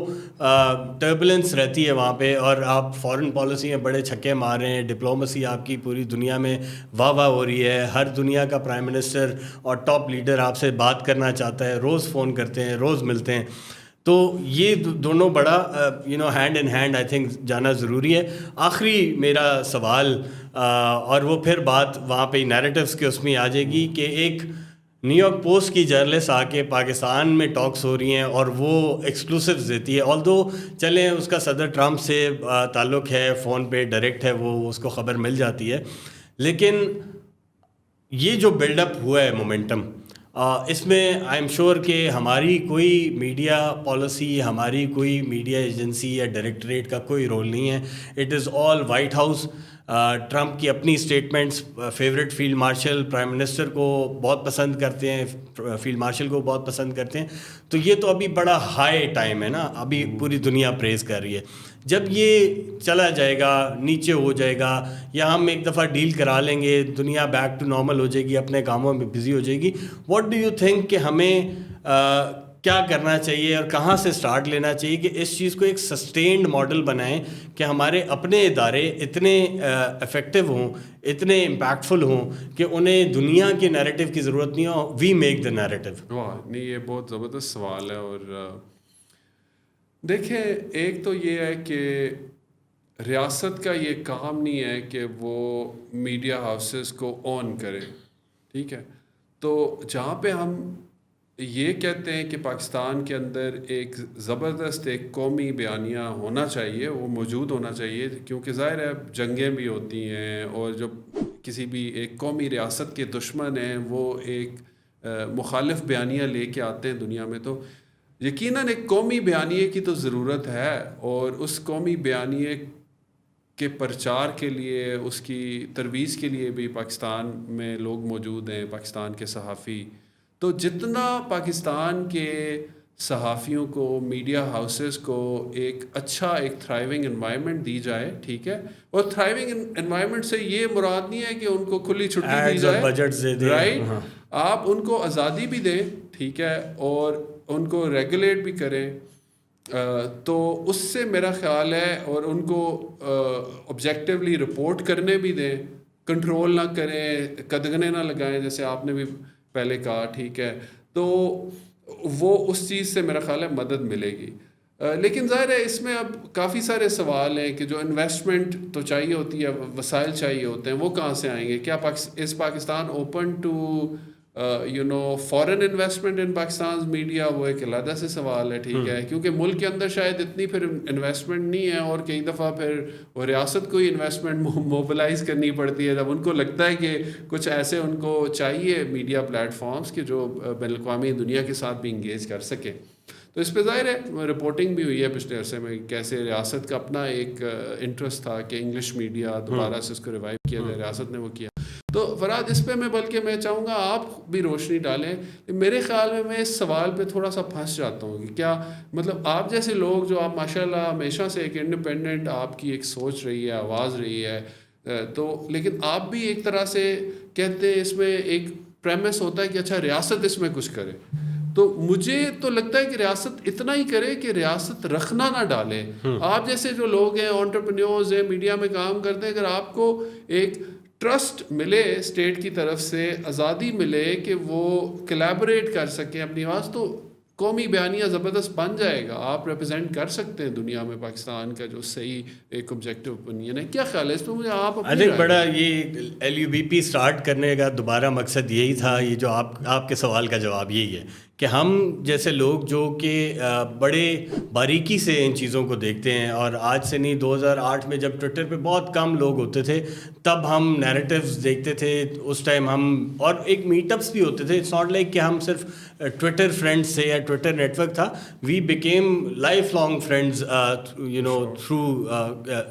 ٹربولنس رہتی ہے وہاں پہ اور آپ فارن پالیسی میں بڑے چھکے مار رہے ہیں, ڈپلومسی آپ کی پوری دنیا میں واہ واہ ہو رہی ہے, ہر دنیا کا پرائم منسٹر اور ٹاپ لیڈر آپ سے بات کرنا چاہتا ہے, روز فون کرتے ہیں, روز ملتے ہیں, تو یہ دونوں بڑا hand in hand I think جانا ضروری ہے. آخری میرا سوال اور وہ پھر بات وہاں پہ نیریٹیوس کے اس میں آ جائے گی کہ ایک نیو یارک پوسٹ کی جرنلسٹ آ کے پاکستان میں ٹاکس ہو رہی ہیں اور وہ ایکسکلوسیوز دیتی ہے, آلدو چلیں اس کا صدر ٹرمپ سے تعلق ہے, فون پہ ڈائریکٹ ہے, وہ اس کو خبر مل جاتی ہے, لیکن یہ جو بلڈ اپ ہوا ہے مومنٹم, اس میں آئی ایم شیور کہ ہماری کوئی میڈیا پالیسی, ہماری کوئی میڈیا ایجنسی یا ڈائریکٹریٹ کا کوئی رول نہیں ہے. It is all white house. Trump کی اپنی statements, favourite field marshal, prime minister کو بہت پسند کرتے ہیں, فیلڈ مارشل کو بہت پسند کرتے ہیں. تو یہ تو ابھی بڑا ہائی ٹائم ہے نا, ابھی پوری دنیا پریز کر رہی ہے. جب یہ چلا جائے گا, نیچے ہو جائے گا, یا ہم ایک دفعہ ڈیل کرا لیں گے, دنیا بیک ٹو نارمل ہو جائے گی, اپنے کاموں میں بزی ہو جائے گی, واٹ ڈو یو تھنک کہ ہمیں کیا کرنا چاہیے اور کہاں سے سٹارٹ لینا چاہیے کہ اس چیز کو ایک سسٹینڈ ماڈل بنائیں کہ ہمارے اپنے ادارے اتنے افیکٹو ہوں, اتنے امپیکٹفل ہوں کہ انہیں دنیا کے نیریٹو کی ضرورت نہیں ہو, وی میک دا نیریٹو. واہ, نہیں یہ بہت زبردست سوال ہے. اور دیکھیں, ایک تو یہ ہے کہ ریاست کا یہ کام نہیں ہے کہ وہ میڈیا ہاؤسز کو آن کرے, ٹھیک ہے. تو جہاں پہ ہم یہ کہتے ہیں کہ پاکستان کے اندر ایک زبردست ایک قومی بیانیہ ہونا چاہیے, وہ موجود ہونا چاہیے, کیونکہ ظاہر ہے جنگیں بھی ہوتی ہیں اور جو کسی بھی ایک قومی ریاست کے دشمن ہیں وہ ایک مخالف بیانیہ لے کے آتے ہیں دنیا میں, تو یقیناً ایک قومی بیانیے کی تو ضرورت ہے. اور اس قومی بیانیے کے پرچار کے لیے, اس کی ترویج کے لیے بھی پاکستان میں لوگ موجود ہیں, پاکستان کے صحافی. تو جتنا پاکستان کے صحافیوں کو, میڈیا ہاؤسز کو ایک اچھا ایک تھرائیونگ انوائرمنٹ دی جائے, ٹھیک ہے. اور تھرائیونگ انوائرمنٹ سے یہ مراد نہیں ہے کہ ان کو کھلی چھٹی دی جائے, رائٹ, آپ ان کو آزادی بھی دیں, ٹھیک ہے, اور ان کو ریگولیٹ بھی کریں. تو اس سے میرا خیال ہے, اور ان کو آبجیکٹیولی رپورٹ کرنے بھی دیں, کنٹرول نہ کریں, قدغنے نہ لگائیں جیسے آپ نے بھی پہلے کہا, ٹھیک ہے. تو وہ اس چیز سے میرا خیال ہے مدد ملے گی. لیکن ظاہر ہے اس میں اب کافی سارے سوال ہیں کہ جو انویسٹمنٹ تو چاہیے ہوتی ہے, وسائل چاہیے ہوتے ہیں, وہ کہاں سے آئیں گے. کیا is Pakistan open to foreign investment in Pakistan media, وہ ایک علیحدہ سے سوال ہے, ٹھیک ہے, کیونکہ ملک کے اندر شاید اتنی پھر انویسٹمنٹ نہیں ہے, اور کئی دفعہ پھر وہ ریاست کو ہی انویسٹمنٹ موبلائز کرنی پڑتی ہے جب ان کو لگتا ہے کہ کچھ ایسے ان کو چاہیے میڈیا پلیٹ فارمز کہ جو بین الاقوامی دنیا کے ساتھ بھی انگیج کر سکے. تو اس پہ ظاہر ہے رپورٹنگ بھی ہوئی ہے پچھلے عرصے میں, کیسے ریاست کا اپنا ایک انٹرسٹ تھا کہ انگلش میڈیا دوبارہ سے اس کو ریوائیو کیا جائے, ریاست نے وہ کیا. تو فراد اس پہ بلکہ میں چاہوں گا آپ بھی روشنی ڈالیں. میرے خیال میں اس سوال پہ تھوڑا سا پھنس جاتا ہوں کہ کیا مطلب آپ جیسے لوگ جو آپ ماشاءاللہ ہمیشہ سے ایک انڈیپینڈنٹ آپ کی ایک سوچ رہی ہے, آواز رہی ہے, تو لیکن آپ بھی ایک طرح سے کہتے ہیں اس میں ایک پریمس ہوتا ہے کہ اچھا ریاست اس میں کچھ کرے. تو مجھے تو لگتا ہے کہ ریاست اتنا ہی کرے کہ ریاست رکھنا نہ ڈالے. آپ جیسے جو لوگ ہیں, انٹرپرینیورز ہیں, میڈیا میں کام کرتے ہیں, اگر آپ کو ایک ٹرسٹ ملے اسٹیٹ کی طرف سے, آزادی ملے کہ وہ کلیبریٹ کر سکیں اپنی آواز, تو قومی بیانیہ زبردست بن جائے گا. آپ ریپرزینٹ کر سکتے ہیں دنیا میں پاکستان کا جو صحیح ایک آبجیکٹو اوپینین ہے. کیا خیال ہے اس پہ مجھے آپ آئی تھنک بڑا یہ LUBP اسٹارٹ کرنے کا دوبارہ مقصد یہی تھا, یہ جو آپ کے سوال کا جواب یہی ہے کہ ہم جیسے لوگ جو کہ بڑے باریکی سے ان چیزوں کو دیکھتے ہیں, اور آج سے نہیں 2008 میں جب ٹویٹر پہ بہت کم لوگ ہوتے تھے تب ہم نیریٹیوز دیکھتے تھے, اس ٹائم ہم اور ایک میٹ اپس بھی ہوتے تھے. اٹس ناٹ لائک کہ ہم صرف ٹویٹر فرینڈس سے یا ٹویٹر نیٹ ورک تھا, we became lifelong friends through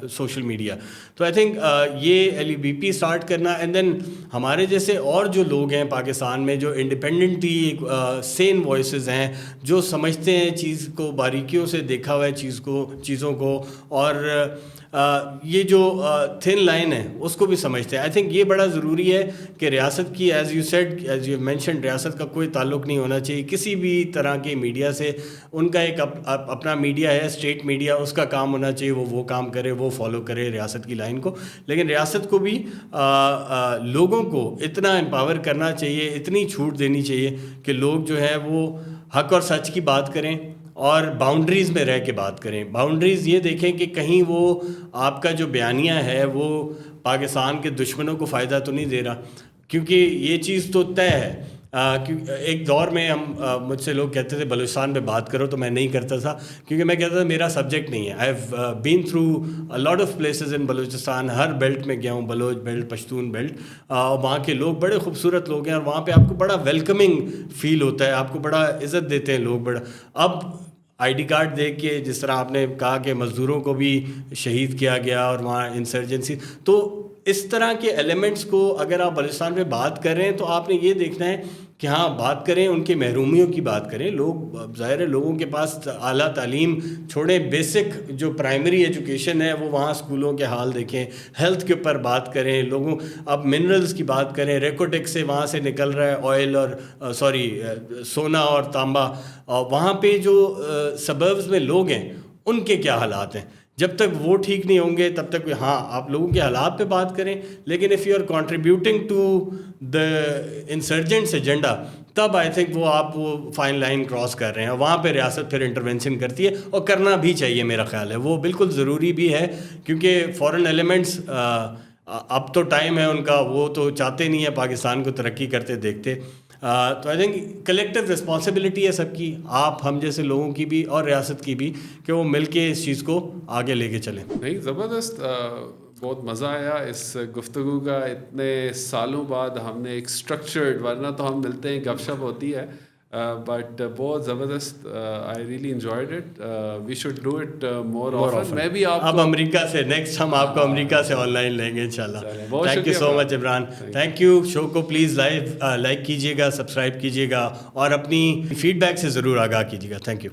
social media. تو آئی تھنک یہ LUBP اسٹارٹ کرنا, اینڈ دین ہمارے جیسے اور جو لوگ ہیں پاکستان میں جو انڈیپینڈنٹلی سے سین وائسز ہیں جو سمجھتے ہیں چیز کو، باریکیوں سے دیکھا ہوا ہے چیزوں کو، اور یہ جو تھن لائن ہے اس کو بھی سمجھتے ہیں. آئی تھنک یہ بڑا ضروری ہے کہ ریاست کی، ایز یو مینشنڈ، ریاست کا کوئی تعلق نہیں ہونا چاہیے کسی بھی طرح کے میڈیا سے. ان کا ایک اپنا میڈیا ہے، اسٹیٹ میڈیا، اس کا کام ہونا چاہیے وہ کام کرے، وہ فالو کرے ریاست کی لائن کو. لیکن ریاست کو بھی لوگوں کو اتنا امپاور کرنا چاہیے، اتنی چھوٹ دینی چاہیے کہ لوگ جو ہے وہ حق اور سچ کی بات کریں اور باؤنڈریز میں رہ کے بات کریں. باؤنڈریز یہ دیکھیں کہ کہیں وہ آپ کا جو بیانیہ ہے وہ پاکستان کے دشمنوں کو فائدہ تو نہیں دے رہا، کیونکہ یہ چیز تو طے ہے. ایک دور میں مجھ سے لوگ کہتے تھے بلوچستان پہ بات کرو، تو میں نہیں کرتا تھا، کیونکہ میں کہتا تھا میرا سبجیکٹ نہیں ہے. I have been through a lot of places in Balochistan, Hare belt میں گیا ہوں، بلوچ بیلٹ، پشتون بیلٹ. وہاں کے لوگ بڑے خوبصورت لوگ ہیں، اور وہاں پہ آپ کو بڑا ویلکمنگ فیل ہوتا ہے، آپ کو بڑا عزت دیتے ہیں لوگ بڑا. اب آئی ڈی کارڈ دیکھ کے، جس طرح آپ نے کہا کہ مزدوروں کو بھی شہید کیا گیا اور وہاں انسرجنسی، تو اس طرح کے ایلیمنٹس کو اگر آپ بلوچستان میں بات کر رہے ہیں تو آپ نے یہ دیکھنا ہے کہ ہاں بات کریں، ان کے محرومیوں کی بات کریں. لوگ ظاہر ہے لوگوں کے پاس اعلیٰ تعلیم چھوڑیں، بیسک جو پرائمری ایجوکیشن ہے وہ وہاں اسکولوں کے حال دیکھیں، ہیلتھ کے اوپر بات کریں لوگوں. اب منرلز کی بات کریں، ریکوٹیک سے وہاں سے نکل رہا ہے آئل اور سونا اور تانبا. وہاں پہ جو سبربز میں لوگ ہیں ان کے کیا حالات ہیں. جب تک وہ ٹھیک نہیں ہوں گے تب تک ہاں آپ لوگوں کے حالات پہ بات کریں، لیکن if you are contributing to the insurgents agenda, تب آئی تھنک آپ وہ فائن لائن کراس کر رہے ہیں. وہاں پہ ریاست پھر انٹرونشن کرتی ہے، اور کرنا بھی چاہیے، میرا خیال ہے وہ بالکل ضروری بھی ہے، کیونکہ فورن ایلیمنٹس اب تو ٹائم ہے ان کا، وہ تو چاہتے نہیں ہے پاکستان کو ترقی کرتے دیکھتے. تو آئی تھنک کلیکٹیو رسپانسبلٹی ہے سب کی، آپ ہم جیسے لوگوں کی بھی اور ریاست کی بھی، کہ وہ مل کے اس چیز کو آگے لے کے چلیں. نہیں، زبردست، بہت مزہ آیا اس گفتگو کا. اتنے سالوں بعد ہم نے ایک اسٹرکچرڈ، ورنہ تو ہم ملتے ہیں گپ شپ ہوتی ہے، بٹ بہت زبردست. I really enjoyed it. We should do it more often. میں بھی آپ اب امریکہ سے نیکسٹ ہم آپ کو امریکہ سے آن لائن لیں گے انشاءاللہ. Thank you so much Imran, thank you. Show کو پلیز لائک کیجیے گا، سبسکرائب کیجیے گا، اور اپنی فیڈ بیک سے ضرور آگاہ کیجیے گا. Thank you.